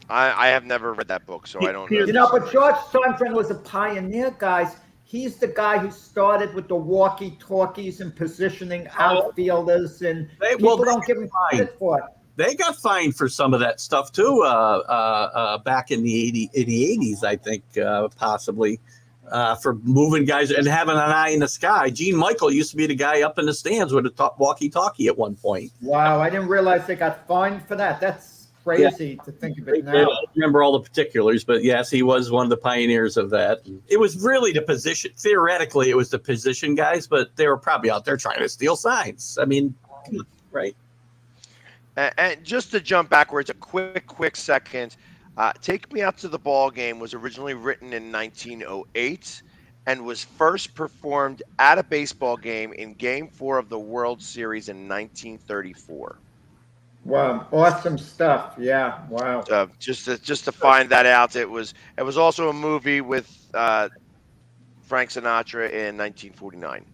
I have never read that book, so I don't know. You know, but George Steinbrenner was a pioneer, guys. He's the guy who started with the walkie-talkies and positioning outfielders, and people don't give him credit for it. They got fined for some of that stuff too. Back in the 80s, I think, possibly, for moving guys and having an eye in the sky. Gene Michael used to be the guy up in the stands with a walkie-talkie at one point. Wow, I didn't realize they got fined for that. That's crazy to think of it now. I don't remember all the particulars, but yes, he was one of the pioneers of that. It was really the position. Theoretically, it was the position guys, but they were probably out there trying to steal signs. I mean, right. And just to jump backwards a quick second, Take Me Out to the Ball Game was originally written in 1908 and was first performed at a baseball game in Game 4 of the World Series in 1934. Wow, awesome stuff. Yeah, wow. Just to find that out, it was also a movie with Frank Sinatra in 1949.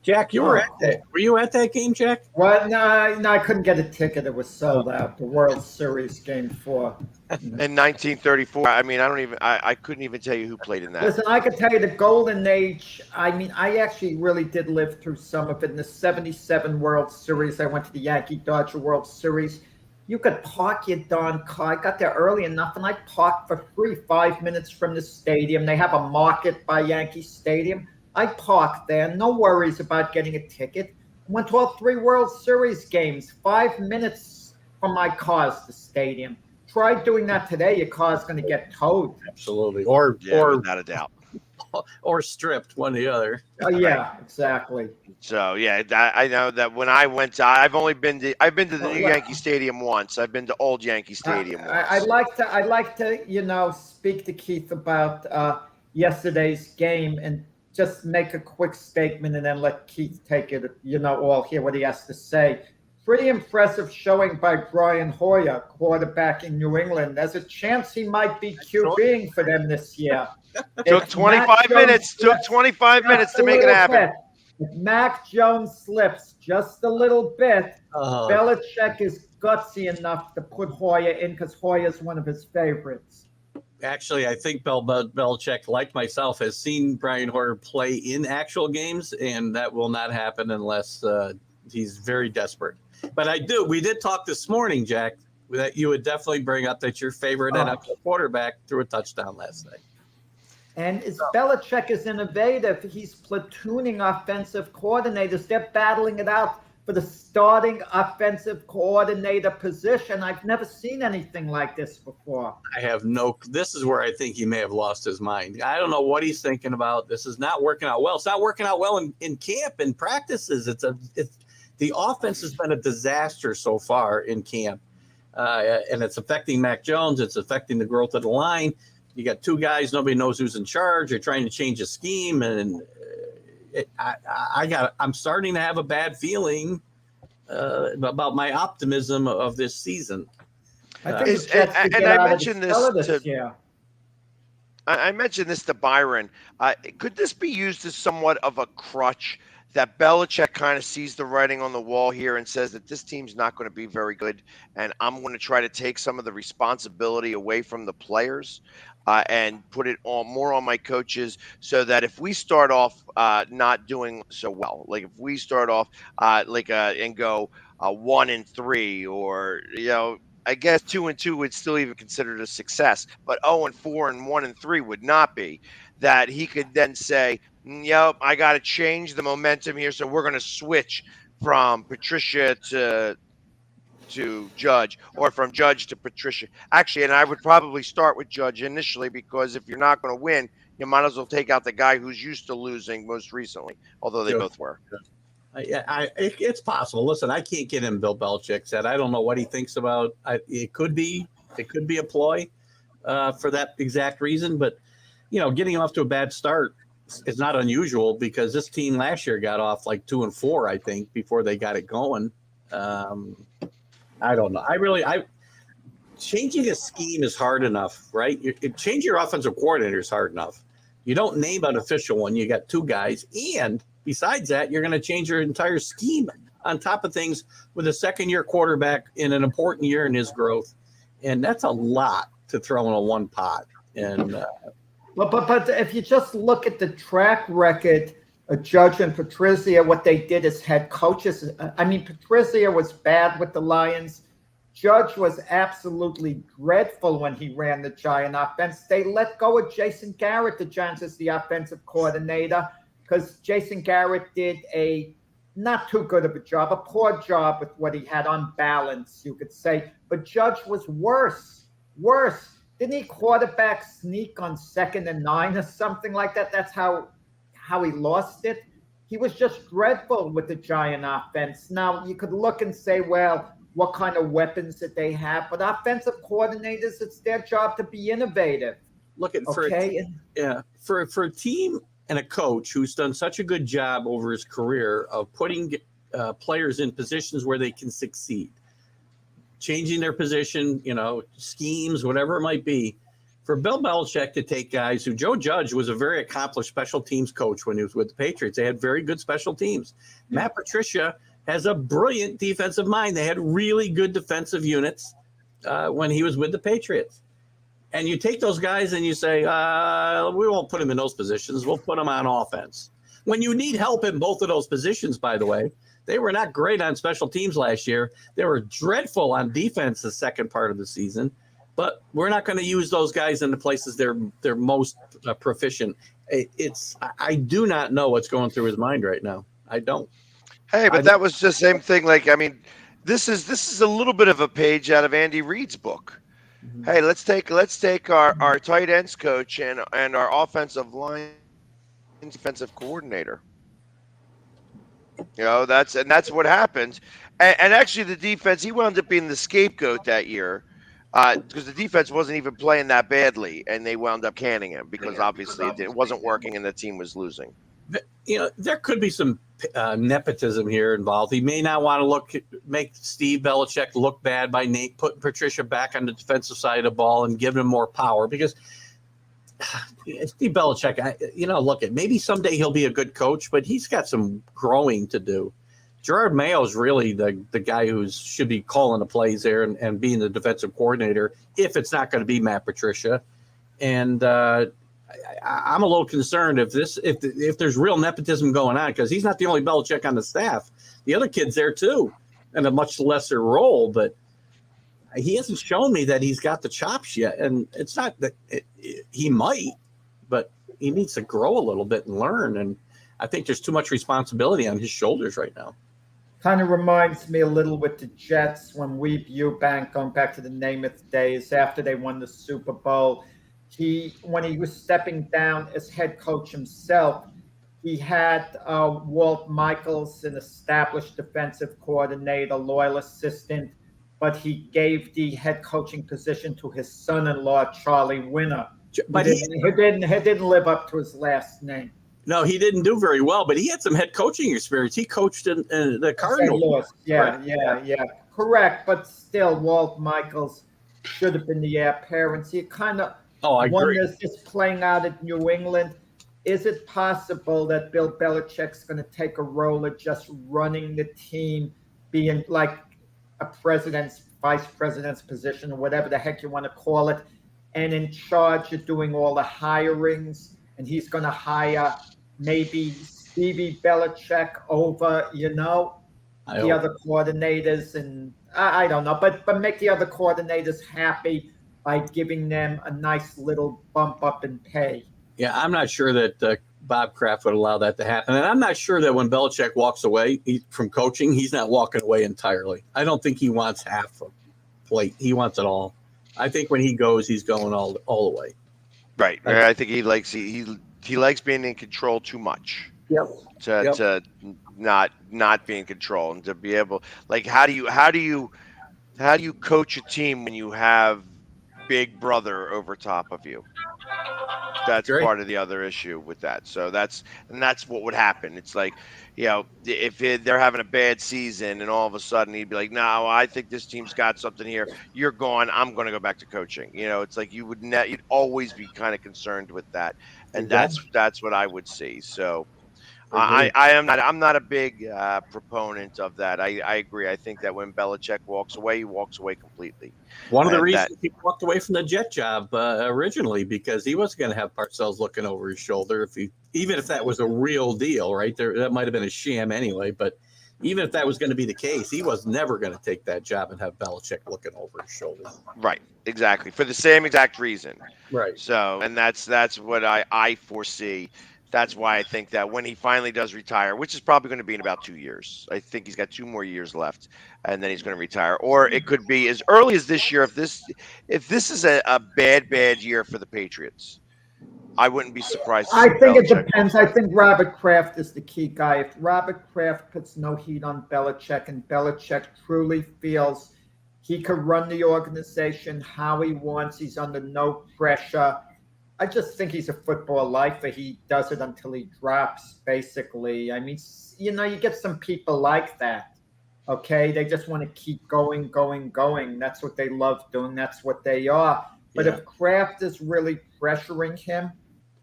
Jack, you were at that. Were you at that game, Jack? Well, no, I couldn't get a ticket. It was sold out. The World Series Game 4. In 1934, I mean, I couldn't even tell you who played in that. Listen, I could tell you the golden age. I mean, I actually really did live through some of it. In the 77 World Series, I went to the Yankee-Dodger World Series. You could park your darn car. I got there early enough, and I parked for free 5 minutes from the stadium. They have a market by Yankee Stadium. I parked there, no worries about getting a ticket. Went to all 3 World Series games, 5 minutes from my car's the stadium. Try doing that today, your car's going to get towed. Absolutely. Or without a doubt. Or stripped, one or the other. Oh, yeah, exactly. So yeah, I know that when I went to, I've been to the new Yankee Stadium once. I've been to old Yankee Stadium once. I'd like to, speak to Keith about yesterday's game and just make a quick statement and then let Keith take it, all hear what he has to say. Pretty impressive showing by Brian Hoyer, quarterback in New England. There's a chance he might be QBing for them this year. Took 25 minutes. Took 25 minutes to make it happen. If Mac Jones slips just a little bit, Belichick is gutsy enough to put Hoyer in because Hoyer's one of his favorites. Actually, I think Belichick, like myself, has seen Brian Hoyer play in actual games, and that will not happen unless he's very desperate. But we did talk this morning, Jack, that you would definitely bring up that your favorite NFL quarterback threw a touchdown last night. And Belichick is innovative. He's platooning offensive coordinators. They're battling it out for the starting offensive coordinator position. I've never seen anything like this before. This is where I think he may have lost his mind. I don't know what he's thinking about. This is not working out well. It's not working out well in camp and practices. The offense has been a disaster so far in camp. And it's affecting Mac Jones. It's affecting the growth of the line. You got 2 guys, nobody knows who's in charge. You're trying to change a scheme, and I'm starting to have a bad feeling about my optimism of this season. I mentioned this to Byron. Could this be used as somewhat of a crutch that Belichick kind of sees the writing on the wall here and says that this team's not going to be very good, and I'm going to try to take some of the responsibility away from the players and put it more on my coaches, so that if we start off not doing so well, like if we start off and go 1-3, or I guess 2-2 would still even consider it a success, but 0-4 and 1-3 would not be. That he could then say, "Yep, I got to change the momentum here, so we're going to switch from Patricia to Judge, or from Judge to Patricia." Actually, and I would probably start with Judge initially, because if you're not going to win, you might as well take out the guy who's used to losing most recently, although they both were. It's possible. Listen, I can't get in Bill Belichick said. I don't know what he thinks about. It could be a ploy for that exact reason. But getting off to a bad start is not unusual, because this team last year got off like 2-4, I think, before they got it going. I don't know. Changing a scheme is hard enough, right? Change your offensive coordinator is hard enough. You don't name an official one. You got 2 guys, and besides that, you're going to change your entire scheme on top of things with a second-year quarterback in an important year in his growth, and that's a lot to throw in a one pot. And but if you just look at the track record of Judge and Patrizia, what they did as head coaches. I mean, Patrizia was bad with the Lions. Judge was absolutely dreadful when he ran the Giant offense. They let go of Jason Garrett, the Giants, as the offensive coordinator, because Jason Garrett did a not too good of a job, a poor job with what he had on balance, you could say. But Judge was worse. Didn't he quarterback sneak on 2nd and 9 or something like that? That's how he lost it. He was just dreadful with the Giant offense. Now, you could look and say, well, what kind of weapons did they have? But offensive coordinators, it's their job to be innovative. For a team and a coach who's done such a good job over his career of putting players in positions where they can succeed, changing their position, schemes, whatever it might be. for Bill Belichick to take guys who Joe Judge was a very accomplished special teams coach when he was with the Patriots. They had very good special teams. Matt Patricia has a brilliant defensive mind. They had really good defensive units when he was with the Patriots. And you take those guys and you say, we won't put them in those positions. We'll put them on offense. When you need help in both of those positions, by the way, they were not great on special teams last year. They were dreadful on defense the second part of the season. But we're not going to use those guys in the places they're most proficient. I do not know what's going through his mind right now. I don't. Hey, but that was the same thing. Like, I mean, this is a little bit of a page out of Andy Reid's book. Mm-hmm. Hey, let's take our tight ends coach and our offensive line defensive coordinator. You know, that's what happened. And actually, the defense, he wound up being the scapegoat that year. Because the defense wasn't even playing that badly, and they wound up canning him because obviously it wasn't working and the team was losing. You know, there could be some nepotism here involved. He may not want to make Steve Belichick look bad by putting Patricia back on the defensive side of the ball and giving him more power because Steve Belichick, maybe someday he'll be a good coach, but he's got some growing to do. Gerard Mayo is really the guy who should be calling the plays there and being the defensive coordinator if it's not going to be Matt Patricia. And I'm a little concerned if there's real nepotism going on because he's not the only Belichick on the staff. The other kid's there too in a much lesser role, but he hasn't shown me that he's got the chops yet. And it's not that he might, but he needs to grow a little bit and learn. And I think there's too much responsibility on his shoulders right now. Kind of reminds me a little with the Jets when Weeb Ewbank, going back to the Namath days after they won the Super Bowl. When he was stepping down as head coach himself, he had Walt Michaels, an established defensive coordinator, loyal assistant, but he gave the head coaching position to his son-in-law, Charlie Winner. But he didn't live up to his last name. No, he didn't do very well, but he had some head coaching experience. He coached in the Cardinals. Yeah. Correct, but still, Walt Michaels should have been the heir apparent. He kind of wonders, just playing out at New England, is it possible that Bill Belichick's going to take a role of just running the team, being like a president's, vice president's position, or whatever the heck you want to call it, and in charge of doing all the hirings, and he's going to hire maybe Stevie Belichick over, the other coordinators, and I don't know, but make the other coordinators happy by giving them a nice little bump up in pay. Yeah, I'm not sure that Bob Kraft would allow that to happen. And I'm not sure that when Belichick walks away from coaching, he's not walking away entirely. I don't think he wants half a plate. He wants it all. I think when he goes, he's going all the way. Right. I think he likes being in control too much. Yep. To not be in control and to be able, like, how do you coach a team when you have Big Brother over top of you? That's part of the other issue with that. So that's what would happen. It's like, if they're having a bad season and all of a sudden he'd be like, no, I think this team's got something here. You're gone. I'm going to go back to coaching. It's like you'd always be kind of concerned with that. And that's what I would see. So I'm not a big proponent of that. I agree. I think that when Belichick walks away, he walks away completely. One of the reasons he walked away from the Jet job originally, because he wasn't going to have Parcells looking over his shoulder. Even if that was a real deal, right? That might have been a sham anyway. But even if that was going to be the case, he was never going to take that job and have Belichick looking over his shoulder. Right. Exactly. For the same exact reason. Right. So, and that's what I foresee. That's why I think that when he finally does retire, which is probably going to be in about 2 years, I think he's got 2 more years left, and then he's going to retire. Or it could be as early as this year. If this is a bad year for the Patriots, I wouldn't be surprised. I think it depends. I think Robert Kraft is the key guy. If Robert Kraft puts no heat on Belichick and Belichick truly feels he could run the organization how he wants, he's under no pressure. I just think he's a football lifer. He does it until he drops, basically. I mean, you get some people like that, okay? They just want to keep going. That's what they love doing. That's what they are. But Yeah. if Kraft is really pressuring him,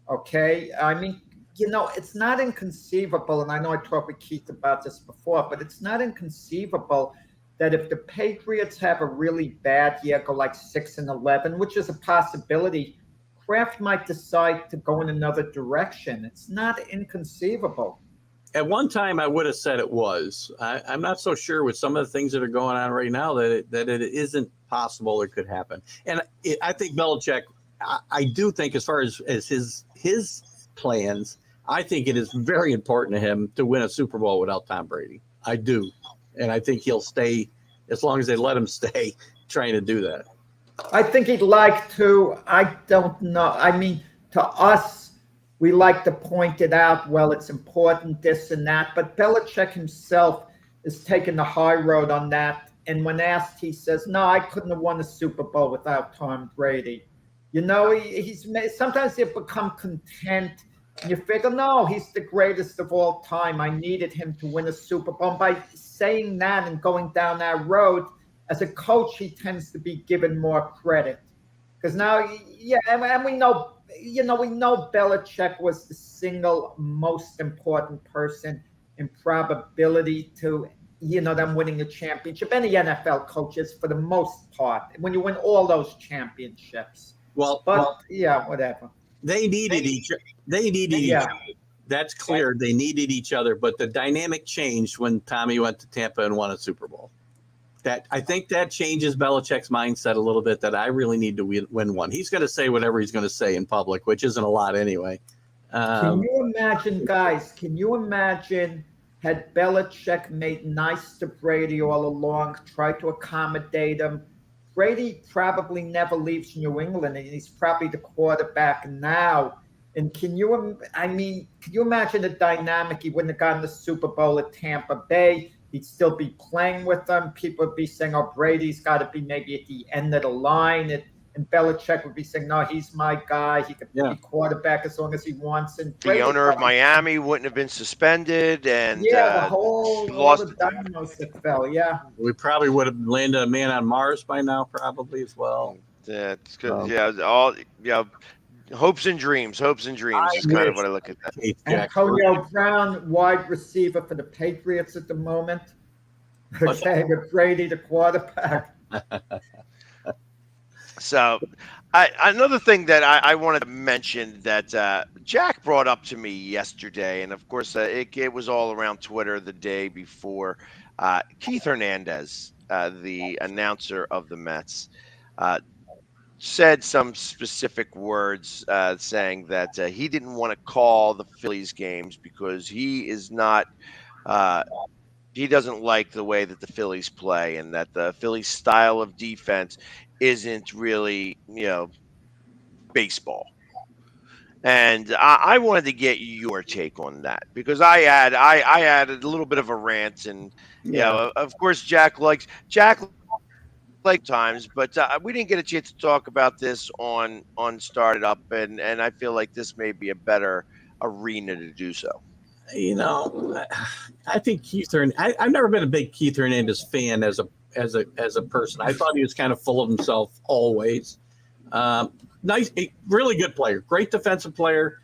okay, I mean, it's not inconceivable, and I know I talked with Keith about this before, but it's not inconceivable that if the Patriots have a really bad year, go like 6-11, which is a possibility, Kraft might decide to go in another direction. It's not inconceivable. At one time, I would have said it was. I'm not so sure with some of the things that are going on right now that it isn't possible it could happen. And I think Belichick, I do think as far as his plans, I think it is very important to him to win a Super Bowl without Tom Brady. I do. And I think he'll stay, as long as they let him stay, trying to do that. I think he'd like to. I don't know. I mean, to us, we like to point it out. Well, it's important, this and that. But Belichick himself is taking the high road on that. And when asked, he says, no, I couldn't have won a Super Bowl without Tom Brady. He's sometimes you become content. And you figure, no, he's the greatest of all time. I needed him to win a Super Bowl. And by saying that and going down that road, as a coach, he tends to be given more credit. Because now, and we know, we know Belichick was the single most important person in probability to, them winning a championship. Any NFL coaches, for the most part, when you win all those championships. Whatever. They needed each other. That's clear. They needed each other, but the dynamic changed when Tommy went to Tampa and won a Super Bowl. I think that changes Belichick's mindset a little bit, that I really need to win one. He's going to say whatever he's going to say in public, which isn't a lot anyway. Can you imagine, guys, had Belichick made nice to Brady all along, tried to accommodate him? Brady probably never leaves New England, and he's probably the quarterback now. And can you imagine the dynamic? He wouldn't have gotten the Super Bowl at Tampa Bay. He'd still be playing with them. People would be saying, oh, Brady's got to be maybe at the end of the line. And Belichick would be saying, no, he's my guy. He could be quarterback as long as he wants. And the owner of Miami wouldn't have been suspended. And the whole lost the dominoes that fell. Yeah. We probably would have landed a man on Mars by now, probably as well. That's good. Hopes and dreams is kind of what I look at that. Antonio Brown, wide receiver for the Patriots at the moment. Okay, with Brady, the quarterback. So, another thing that I wanted to mention that Jack brought up to me yesterday, and of course it was all around Twitter the day before. Keith Hernandez, the announcer of the Mets, said some specific words saying that he didn't want to call the Phillies games because he doesn't like the way that the Phillies play, and that the Phillies style of defense isn't really, baseball. And I wanted to get your take on that, because I added a little bit of a rant, and of course Jack likes times, but we didn't get a chance to talk about this on Started Up, and I feel like this may be a better arena to do so. I think Keith Hernandez. I've never been a big Keith Hernandez fan as a person. I thought he was kind of full of himself always. Nice, really good player, great defensive player,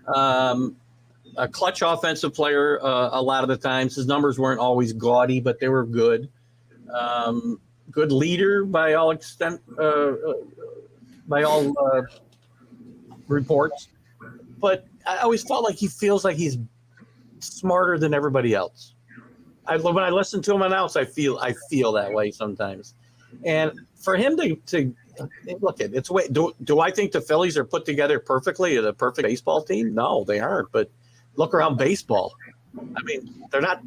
a clutch offensive player. A lot of the times, his numbers weren't always gaudy, but they were good. Good leader by all extent, by all reports. But I always felt like he feels like he's smarter than everybody else. When I listen to him announce, I feel that way sometimes. And for him to look at it's way. Do I think the Phillies are put together perfectly as a perfect baseball team? No, they aren't. But look around baseball. I mean, they're not.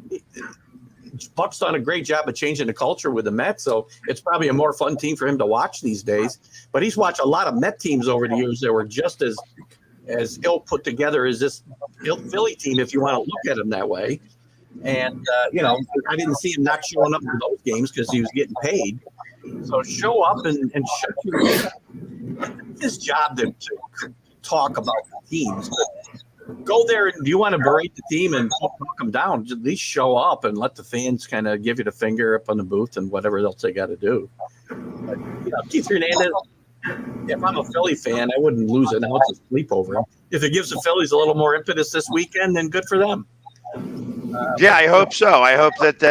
Buck's done a great job of changing the culture with the Mets, so it's probably a more fun team for him to watch these days. But he's watched a lot of Met teams over the years that were just as ill put together as this Philly team, if you want to look at them that way. And I didn't see him not showing up for those games because he was getting paid. So show up and shut your mouth. It's his job to talk about the teams. But go there, and you want to berate the team and talk them down, at least show up and let the fans kind of give you the finger up on the booth and whatever else they got to do. But, Keith Hernandez, If I'm a Philly fan, I wouldn't lose it now to sleep over him. If it gives the Phillies a little more impetus this weekend, then good for them. Yeah, I hope so. I hope that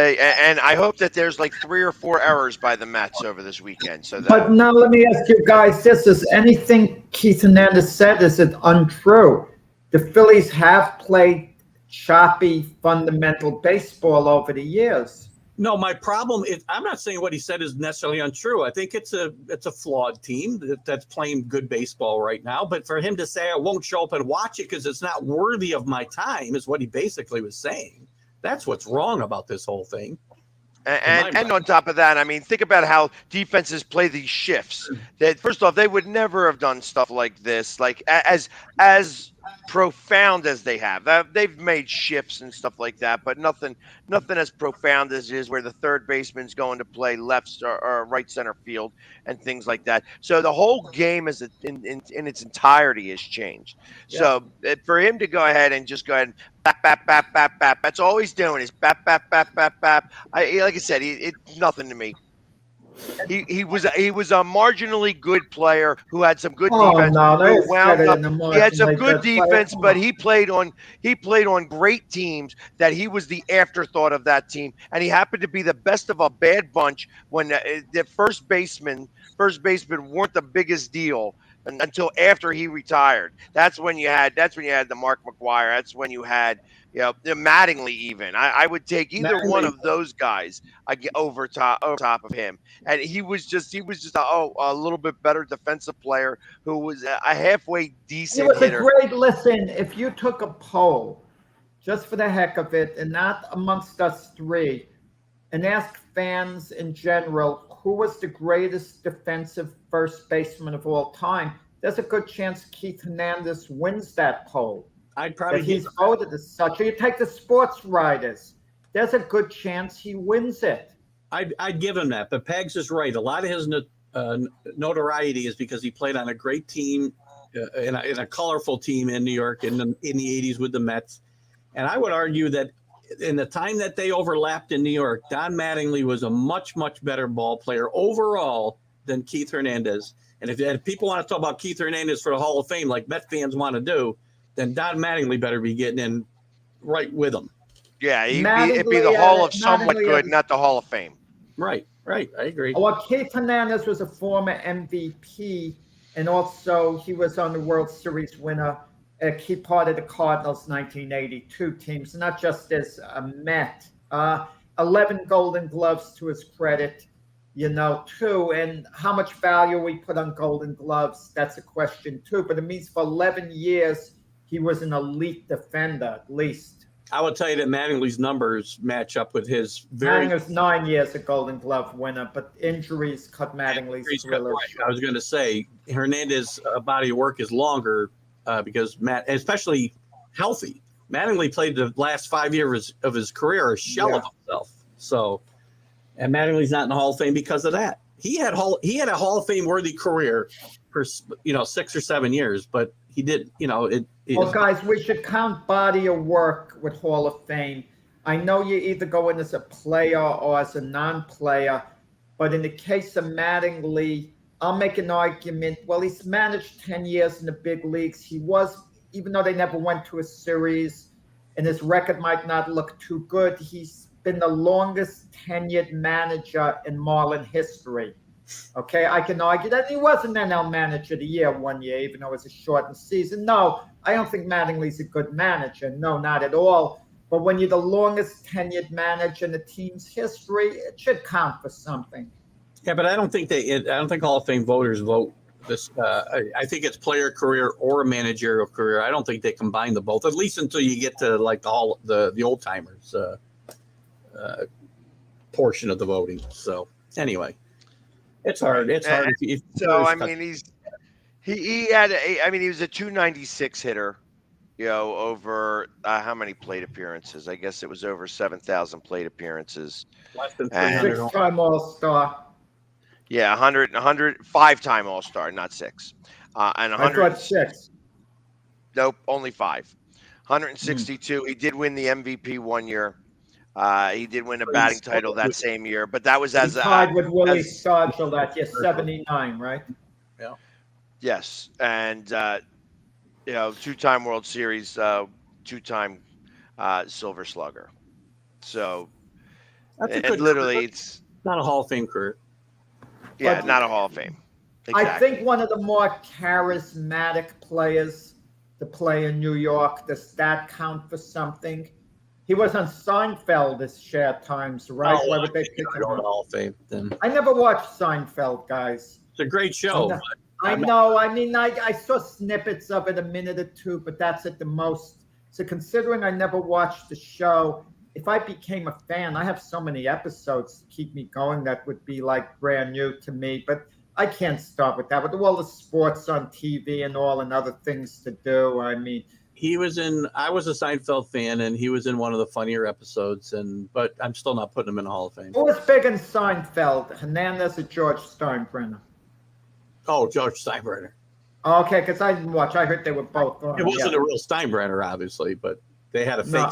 I hope that there's like 3 or 4 errors by the Mets over this weekend. So that. But now let me ask you guys this: is anything Keith Hernandez said, is it untrue? The Phillies have played choppy, fundamental baseball over the years. No, my problem is I'm not saying what he said is necessarily untrue. I think it's a flawed team that's playing good baseball right now. But for him to say I won't show up and watch it because it's not worthy of my time is what he basically was saying. That's what's wrong about this whole thing. And on top of that, I mean, think about how defenses play these shifts. That first off, they would never have done stuff like this, like as profound as they have. They've made shifts and stuff like that, but nothing as profound as is where the third baseman's going to play left or right center field and things like that. So the whole game is in its entirety has changed. Yeah. So for him to go ahead and just go ahead and bap. That's all he's doing is bap. Like I said, it's nothing to me. He was a marginally good player who had some good defense. He had some good defense, but he played on great teams that he was the afterthought of that team, and he happened to be the best of a bad bunch when the first baseman weren't the biggest deal until after he retired. That's when you had the Mark McGwire. That's when you had Mattingly even. I would take either one of those guys over top of him. And he was just a little bit better defensive player who was a halfway decent hitter. It was a great listen. If you took a poll just for the heck of it and not amongst us three and asked fans in general who was the greatest defensive first baseman of all time, there's a good chance Keith Hernandez wins that poll. I'd probably he's voted as such. Or you take the sports writers, there's a good chance he wins it. I'd give him that, but Pags is right. A lot of his notoriety is because he played on a great team, in a colorful team in New York in the 80s with the Mets. And I would argue that in the time that they overlapped in New York, Don Mattingly was a much, much better ball player overall than Keith Hernandez. And if people want to talk about Keith Hernandez for the Hall of Fame, like Met fans want to do, then Don Mattingly better be getting in right with him. Yeah, it'd be the Hall of somewhat good, not the Hall of Fame. Right. I agree. Well, Keith Hernandez was a former MVP, and also he was on the World Series winner. A key part of the Cardinals' 1982 teams, not just as a Met. 11 Golden Gloves to his credit, too. And how much value we put on Golden Gloves, that's a question, too. But it means for 11 years, he was an elite defender, at least. I will tell you that Mattingly's numbers match up with his Mattingly's 9 years a Golden Glove winner, but injuries cut Mattingly's thriller. I was going to say Hernandez's body of work is longer because especially healthy. Mattingly played the last 5 years of his career a shell of himself. So, and Mattingly's not in the Hall of Fame because of that. He had a Hall of Fame worthy career for 6 or 7 years, but he did. Well, guys, we should count body of work with Hall of Fame. I know you either go in as a player or as a non-player, but in the case of Mattingly, I'll make an argument. Well, he's managed 10 years in the big leagues. He was, even though they never went to a series, and his record might not look too good, he's been the longest tenured manager in Marlin history. Okay, I can argue that he was an NL Manager of the Year 1 year, even though it was a shortened season. No, I don't think Mattingly's a good manager. No, not at all. But when you're the longest tenured manager in the team's history, it should count for something. Yeah, but I don't think Hall of Fame voters vote this. I think it's player career or managerial career. I don't think they combine the both, at least until you get to like the old timers portion of the voting. So anyway. It's hard. It's hard. He was a 296 hitter, over how many plate appearances? I guess it was over 7,000 plate appearances. Less than 300. 6-time All-Star. Yeah, 100, 5-time All-Star, not 6. And 100. I thought 6. Nope, only 5. 162. He did win the MVP 1 year. He did win a batting title that same year, but that was as tied with Willie Stargell that year, 79, right? Yeah. Yes, and two-time World Series, two-time Silver Slugger. So, That's a and good literally, career. it's Not a Hall of Fame career. not a Hall of Fame. I Exactly. think one of the more charismatic players to play in New York. Does that count for something? He was on Seinfeld as shared times, right? Oh, Why would they pick him Hall up? of Fame then. I never watched Seinfeld, guys. It's a great show. I know. I mean, I saw snippets of it, a minute or two, but that's at the most. So considering I never watched the show, if I became a fan, I have so many episodes to keep me going that would be like brand new to me. But I can't start with that. With all the sports on TV and all and other things to do, I mean. I was a Seinfeld fan, and he was in one of the funnier episodes, but I'm still not putting him in the Hall of Fame. Who was big in Seinfeld, Hernandez or George Steinbrenner? Oh, George Steinbrenner. Okay, because I didn't watch. I heard they were both on. It wasn't a real Steinbrenner, obviously, but they had a fake.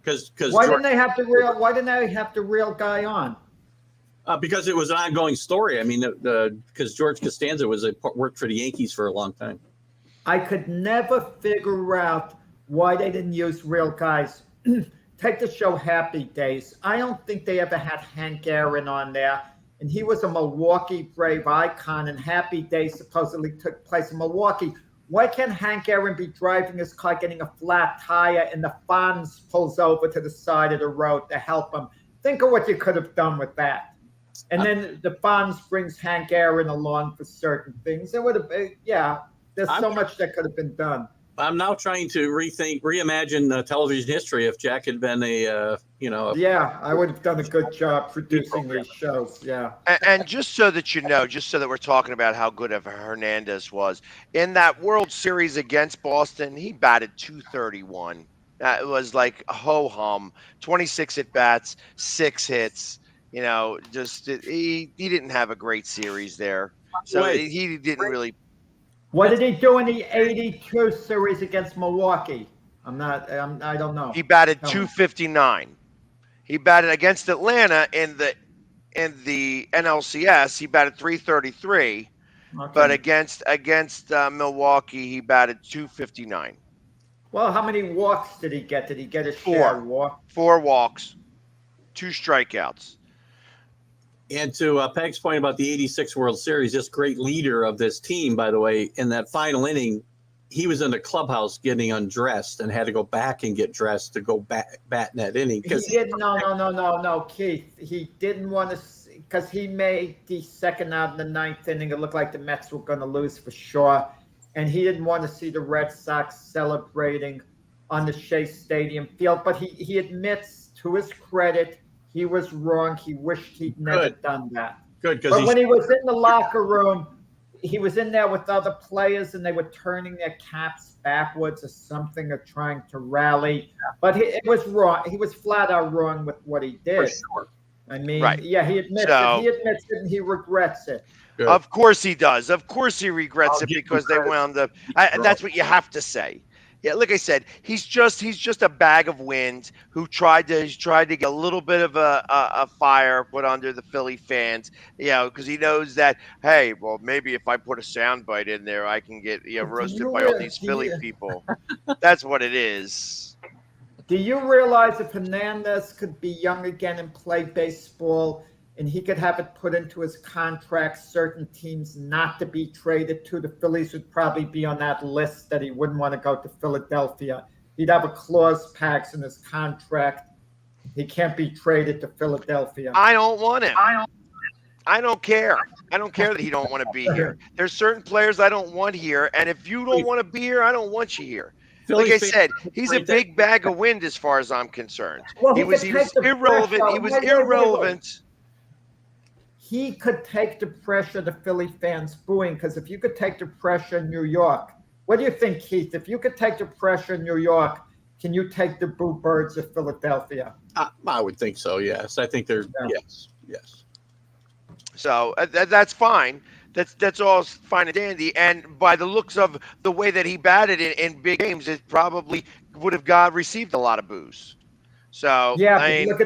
Because why didn't they have the real? Why didn't they have the real guy on? Because it was an ongoing story. I mean, because George Costanza worked for the Yankees for a long time. I could never figure out why they didn't use real guys. Take the show Happy Days. I don't think they ever had Hank Aaron on there. And he was a Milwaukee Brave icon, and Happy Days supposedly took place in Milwaukee. Why can't Hank Aaron be driving his car, getting a flat tire, and the Fonz pulls over to the side of the road to help him? Think of what you could have done with that. And then the Fonz brings Hank Aaron along for certain things. It would have been, there's so much that could have been done. I'm now trying to reimagine television history. If Jack had been Yeah, I would have done a good job producing these shows. Yeah. And just so that you know, just so that we're talking about how good of Hernandez was in that World Series against Boston, he batted .231. It was like a ho hum. 26 at bats, 6 hits. He didn't have a great series there, so he didn't really. What did he do in the '82 series against Milwaukee? I don't know. He batted .259. He batted against Atlanta in the NLCS. He batted .333, but against Milwaukee, he batted .259. Well, how many walks did he get? Did he get a share walk? 4 walks, 2 strikeouts. And to Peg's point about the '86 World Series, this great leader of this team, by the way, in that final inning, he was in the clubhouse getting undressed and had to go back and get dressed to go bat in that inning. No, Keith. He didn't want to, because he made the second out in the 9th inning. It looked like the Mets were going to lose for sure. And he didn't want to see the Red Sox celebrating on the Shea Stadium field. But he admits, to his credit, he was wrong. He wished he'd never done that. Good, but when he was in the locker room, he was in there with other players, and they were turning their caps backwards or something, or trying to rally. But it was wrong. He was flat out wrong with what he did. For sure. I mean, right. Yeah, he admits it. He admits it, and he regrets it. Good. Of course he does. Of course he regrets it because they wound up. That's what you have to say. Yeah, like I said, he's just a bag of wind who tried to get a little bit of a fire put under the Philly fans, because he knows that, hey, well, maybe if I put a soundbite in there, I can get roasted by all these Philly people. That's what it is. Do you realize if Hernandez could be young again and play baseball, and he could have it put into his contract, certain teams not to be traded to, the Phillies would probably be on that list that he wouldn't want to go to Philadelphia. He'd have a clause, Pax, in his contract. He can't be traded to Philadelphia. I don't want him. I don't care. I don't care that he don't want to be here. There's certain players I don't want here, and if you don't want to be here, I don't want you here. Like I said, he's a big bag of wind as far as I'm concerned. Well, he was irrelevant. He was irrelevant. He could take the pressure the Philly fans booing, because if you could take the pressure in New York, what do you think, Keith? If you could take the pressure in New York, can you take the boo birds of Philadelphia? I would think so, yes. I think they're, yes. So that's fine. That's all fine and dandy. And by the looks of the way that he batted in big games, it probably would have received a lot of boos. So yeah, look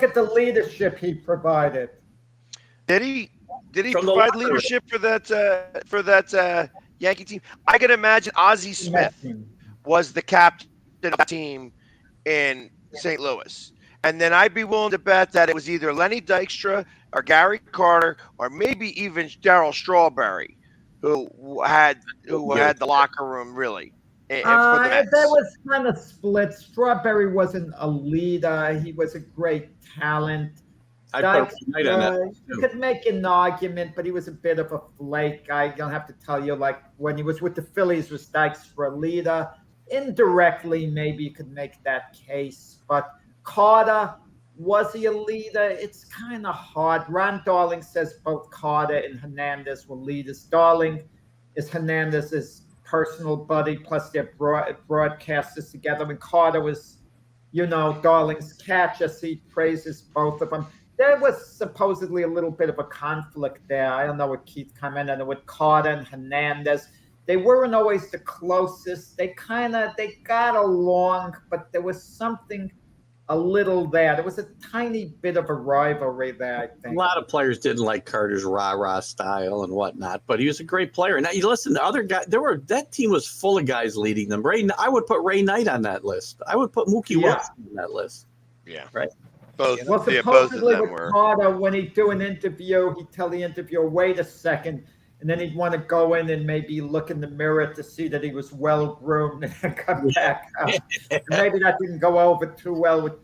at the leadership he provided. Did he provide leadership for that Yankee team. I can imagine Ozzie Smith was the captain of the team in St. Louis. And then I'd be willing to bet that it was either Lenny Dykstra or Gary Carter or maybe even Darryl Strawberry who had the locker room really. For the Mets. That was kind of split. Strawberry wasn't a leader. He was a great talent. You could make an argument, but he was a bit of a flake. I don't have to tell you, like when he was with the Phillies, was Dykstra a leader? Indirectly, maybe you could make that case. But Carter, was he a leader? It's kind of hard. Ron Darling says both Carter and Hernandez were leaders. Darling is Hernandez's personal buddy, plus they're broadcasters together. When Carter was, Darling's catcher, so he praises both of them. There was supposedly a little bit of a conflict there. I don't know what Keith commented on with Carter and Hernandez. They weren't always the closest. They got along, but there was something a little there. There was a tiny bit of a rivalry there, I think. A lot of players didn't like Carter's rah-rah style and whatnot, but he was a great player. Now, you listen to other guys. That team was full of guys leading them. I would put Ray Knight on that list. I would put Mookie Wilson on that list. Yeah. Right. Both, well, both supposedly of them with were. Carter, when he'd do an interview, he'd tell the interviewer, wait a second, and then he'd want to go in and maybe look in the mirror to see that he was well-groomed and then come back out. Maybe that didn't go over too well with,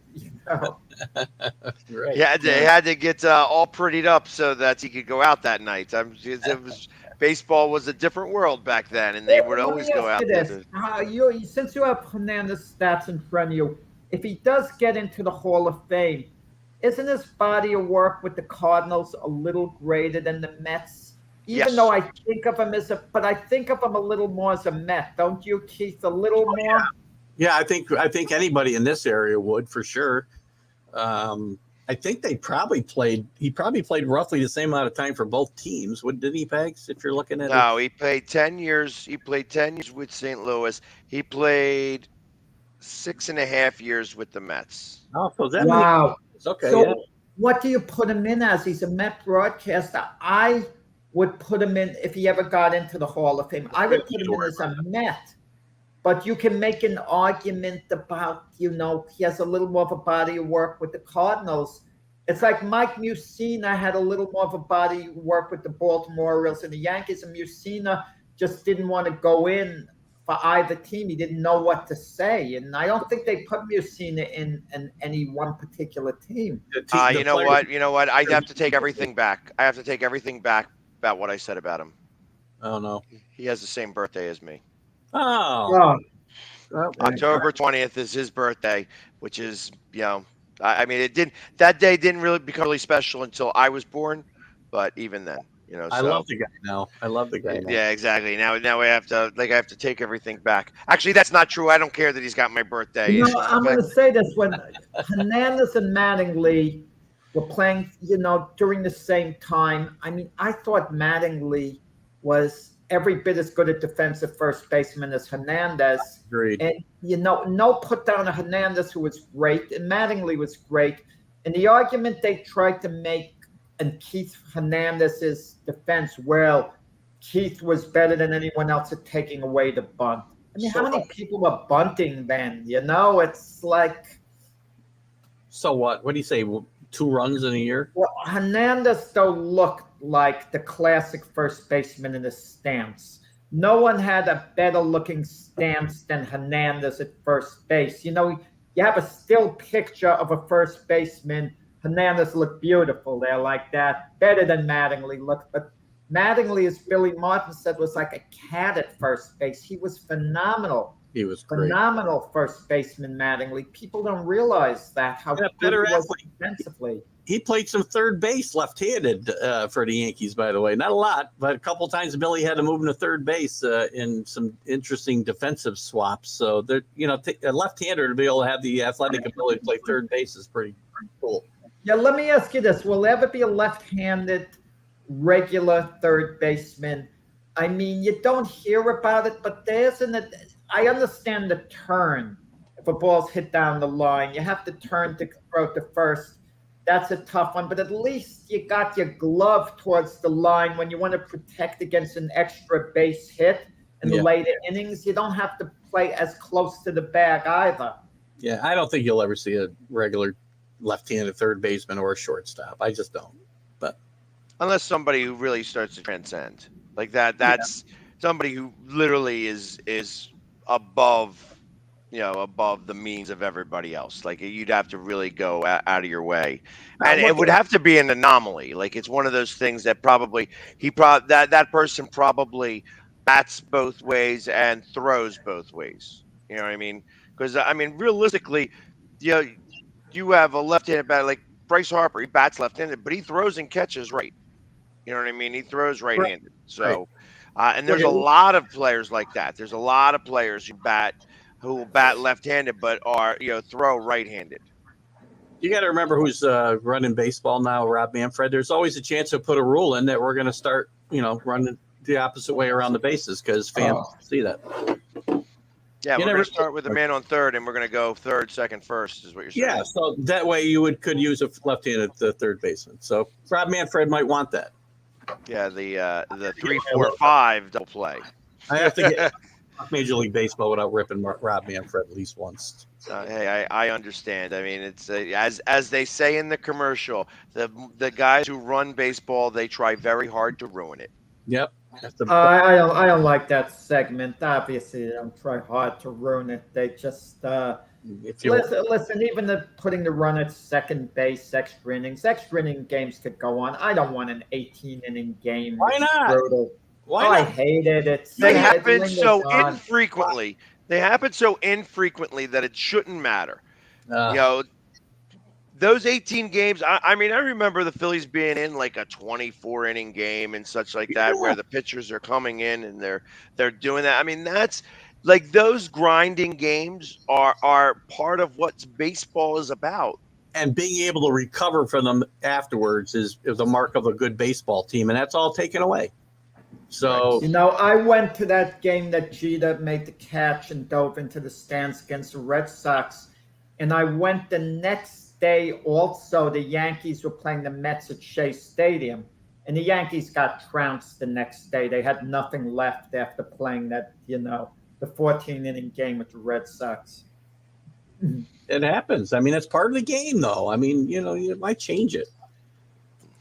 Right. Yeah, they had to get all prettied up so that he could go out that night. Baseball was a different world back then, and they would always go out there. Since you have Hernandez stats in front of you, if he does get into the Hall of Fame, isn't his body of work with the Cardinals a little greater than the Mets? Even though I think of him but I think of him a little more as a Met, don't you, Keith? A little more. Yeah, I think anybody in this area would for sure. I think he probably played roughly the same amount of time for both teams. Didn't he, Pegs? If you're looking at it. He played 10 years. He played 10 years with St. Louis. He played 6.5 years with the Mets. Oh, so that wow. Okay. So what do you put him in as? He's a Met broadcaster. I would put him in if he ever got into the Hall of Fame. I would put him in as a Met. But you can make an argument about, he has a little more of a body of work with the Cardinals. It's like Mike Mussina had a little more of a body of work with the Baltimore Orioles and the Yankees, and Mussina just didn't want to go in for either team. He didn't know what to say. And I don't think they put Mussina in any one particular team. You know what? I have to take everything back. I have to take everything back about what I said about him. Oh, no. He has the same birthday as me. Oh. October 20th is his birthday, which is, that day didn't really become really special until I was born, but even then, I love the guy now. Yeah, exactly. Now I have to take everything back. Actually, that's not true. I don't care that he's got my birthday. I'm going to say this: when Hernandez and Mattingly were playing, during the same time, I thought Mattingly was every bit as good a defensive first baseman as Hernandez. Agreed. And, no put down of Hernandez, who was great, and Mattingly was great. And the argument they tried to make in Keith Hernandez's defense, Keith was better than anyone else at taking away the bunt. How many people were bunting then? It's like. So what? What do you say? 2 runs in a year? Well, Hernandez, though, looked like the classic first baseman in the stance. No one had a better looking stance than Hernandez at first base. You have a still picture of a first baseman. Hernandez looked beautiful there like that, better than Mattingly looked. But Mattingly, as Billy Martin said, was like a cat at first base. He was phenomenal. He was great. Phenomenal first baseman, Mattingly. People don't realize that, how good he was defensively. He played some third base left-handed for the Yankees, by the way. Not a lot, but a couple times Billy had to move him to third base in some interesting defensive swaps. So, a left-hander to be able to have the athletic ability to play third base is pretty cool. Yeah, let me ask you this. Will there ever be a left-handed regular third baseman? You don't hear about it, but I understand the turn. If a ball's hit down the line, you have to turn to throw to first. That's a tough one, but at least you got your glove towards the line when you want to protect against an extra base hit in the later innings. You don't have to play as close to the bag either. Yeah, I don't think you'll ever see a regular left-handed third baseman or a shortstop. I just don't. But unless somebody who really starts to transcend like that, that's somebody who literally is above, above the means of everybody else. Like you'd have to really go out of your way, and it would have to be an anomaly. Like it's one of those things that that person probably bats both ways and throws both ways. You know what I mean? Because realistically, you have a left-handed batter like Bryce Harper. He bats left-handed, but he throws and catches right. You know what I mean? He throws right-handed. So, and there's a lot of players like that. There's a lot of players who will bat left-handed, but are throw right-handed. You got to remember who's running baseball now, Rob Manfred. There's always a chance to put a rule in that we're going to start, running the opposite way around the bases because fans see that. Yeah, we're going to start with a man on third, and we're going to go third, second, first, is what you're saying. Yeah, so that way you could use a left-handed third baseman. So Rob Manfred might want that. Yeah, the 3-4-5 double play. I have to get Major League Baseball without ripping Rob Manfred at least once. Hey, I understand. I mean, it's as they say in the commercial, the guys who run baseball, they try very hard to ruin it. Yep. I don't like that segment. Obviously, they don't try hard to ruin it. They just listen. Even putting the run at second base, extra inning games could go on. I don't want an 18-inning game. Why not? Brutal. Why I not? hate it. They happen so infrequently. They happen so infrequently that it shouldn't matter. Those 18 games, I remember the Phillies being in like a 24-inning game and such like that, where the pitchers are coming in and they're doing that. I mean, that's like those grinding games are part of what baseball is about. And being able to recover from them afterwards is a mark of a good baseball team, and that's all taken away. So I went to that game that Jeter made the catch and dove into the stands against the Red Sox, and I went the next day also. The Yankees were playing the Mets at Shea Stadium, and the Yankees got trounced the next day. They had nothing left after playing that, the 14-inning game with the Red Sox. It happens. I mean, it's part of the game, though. I mean, you might change it.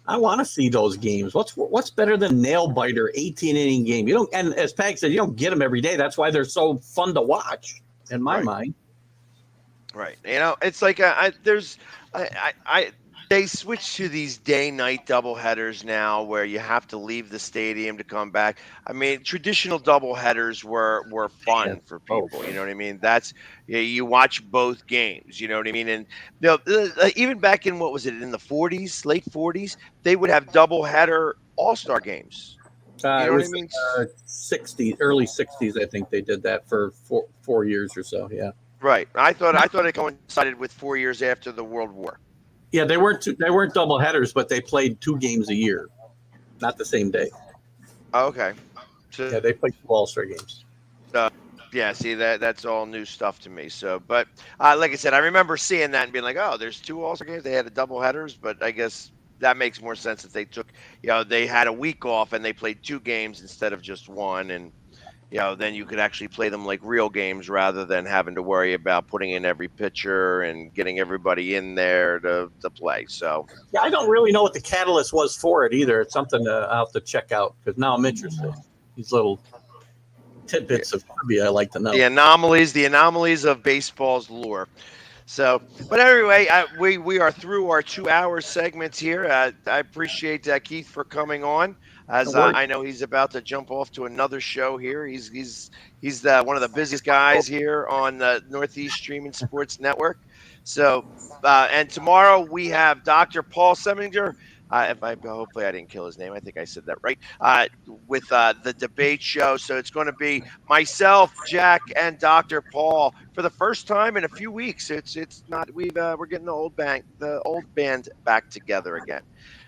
I want to see those games. What's better than nail biter 18-inning game? You don't, and as Pag said, you don't get them every day. That's why they're so fun to watch, in my mind. Right. It's like they switch to these day-night doubleheaders now where you have to leave the stadium to come back. I mean, traditional doubleheaders were fun for people. You know what I mean? That's you watch both games. You know what I mean? And even back in, what was it, in the 40s, late 40s, they would have doubleheader all-star games. You know what I mean? 60s, early 60s, I think they did that for 4 years or so. Yeah. Right. I thought it coincided with 4 years after the World War. Yeah, they weren't double headers, but they played 2 games a year, not the same day. Oh, okay. So, yeah, they played 2 All-Star games. Yeah, see, that's all new stuff to me. So, but like I said, I remember seeing that and being like, oh, there's 2 All-Star games. They had a double headers, but I guess that makes more sense if they took, they had a week off and they played 2 games instead of just 1, and then you could actually play them like real games rather than having to worry about putting in every pitcher and getting everybody in there to play. So yeah, I don't really know what the catalyst was for it either. It's something I'll have to check out because now I'm interested. These little tidbits of trivia I like to know. The anomalies of baseball's lore. So, but anyway, we are through our 2-hour segments here. I appreciate Keith for coming on. As I know he's about to jump off to another show here. He's one of the busiest guys here on the Northeast Streaming Sports Network. So, and tomorrow we have Dr. Paul Seminger. Hopefully I didn't kill his name. I think I said that right. With the debate show. So it's going to be myself, Jack, and Dr. Paul for the first time in a few weeks. It's not we're getting the old band back together again.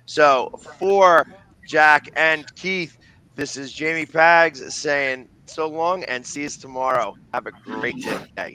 So for Jack and Keith, this is Jamie Pags saying so long and see us tomorrow. Have a great day.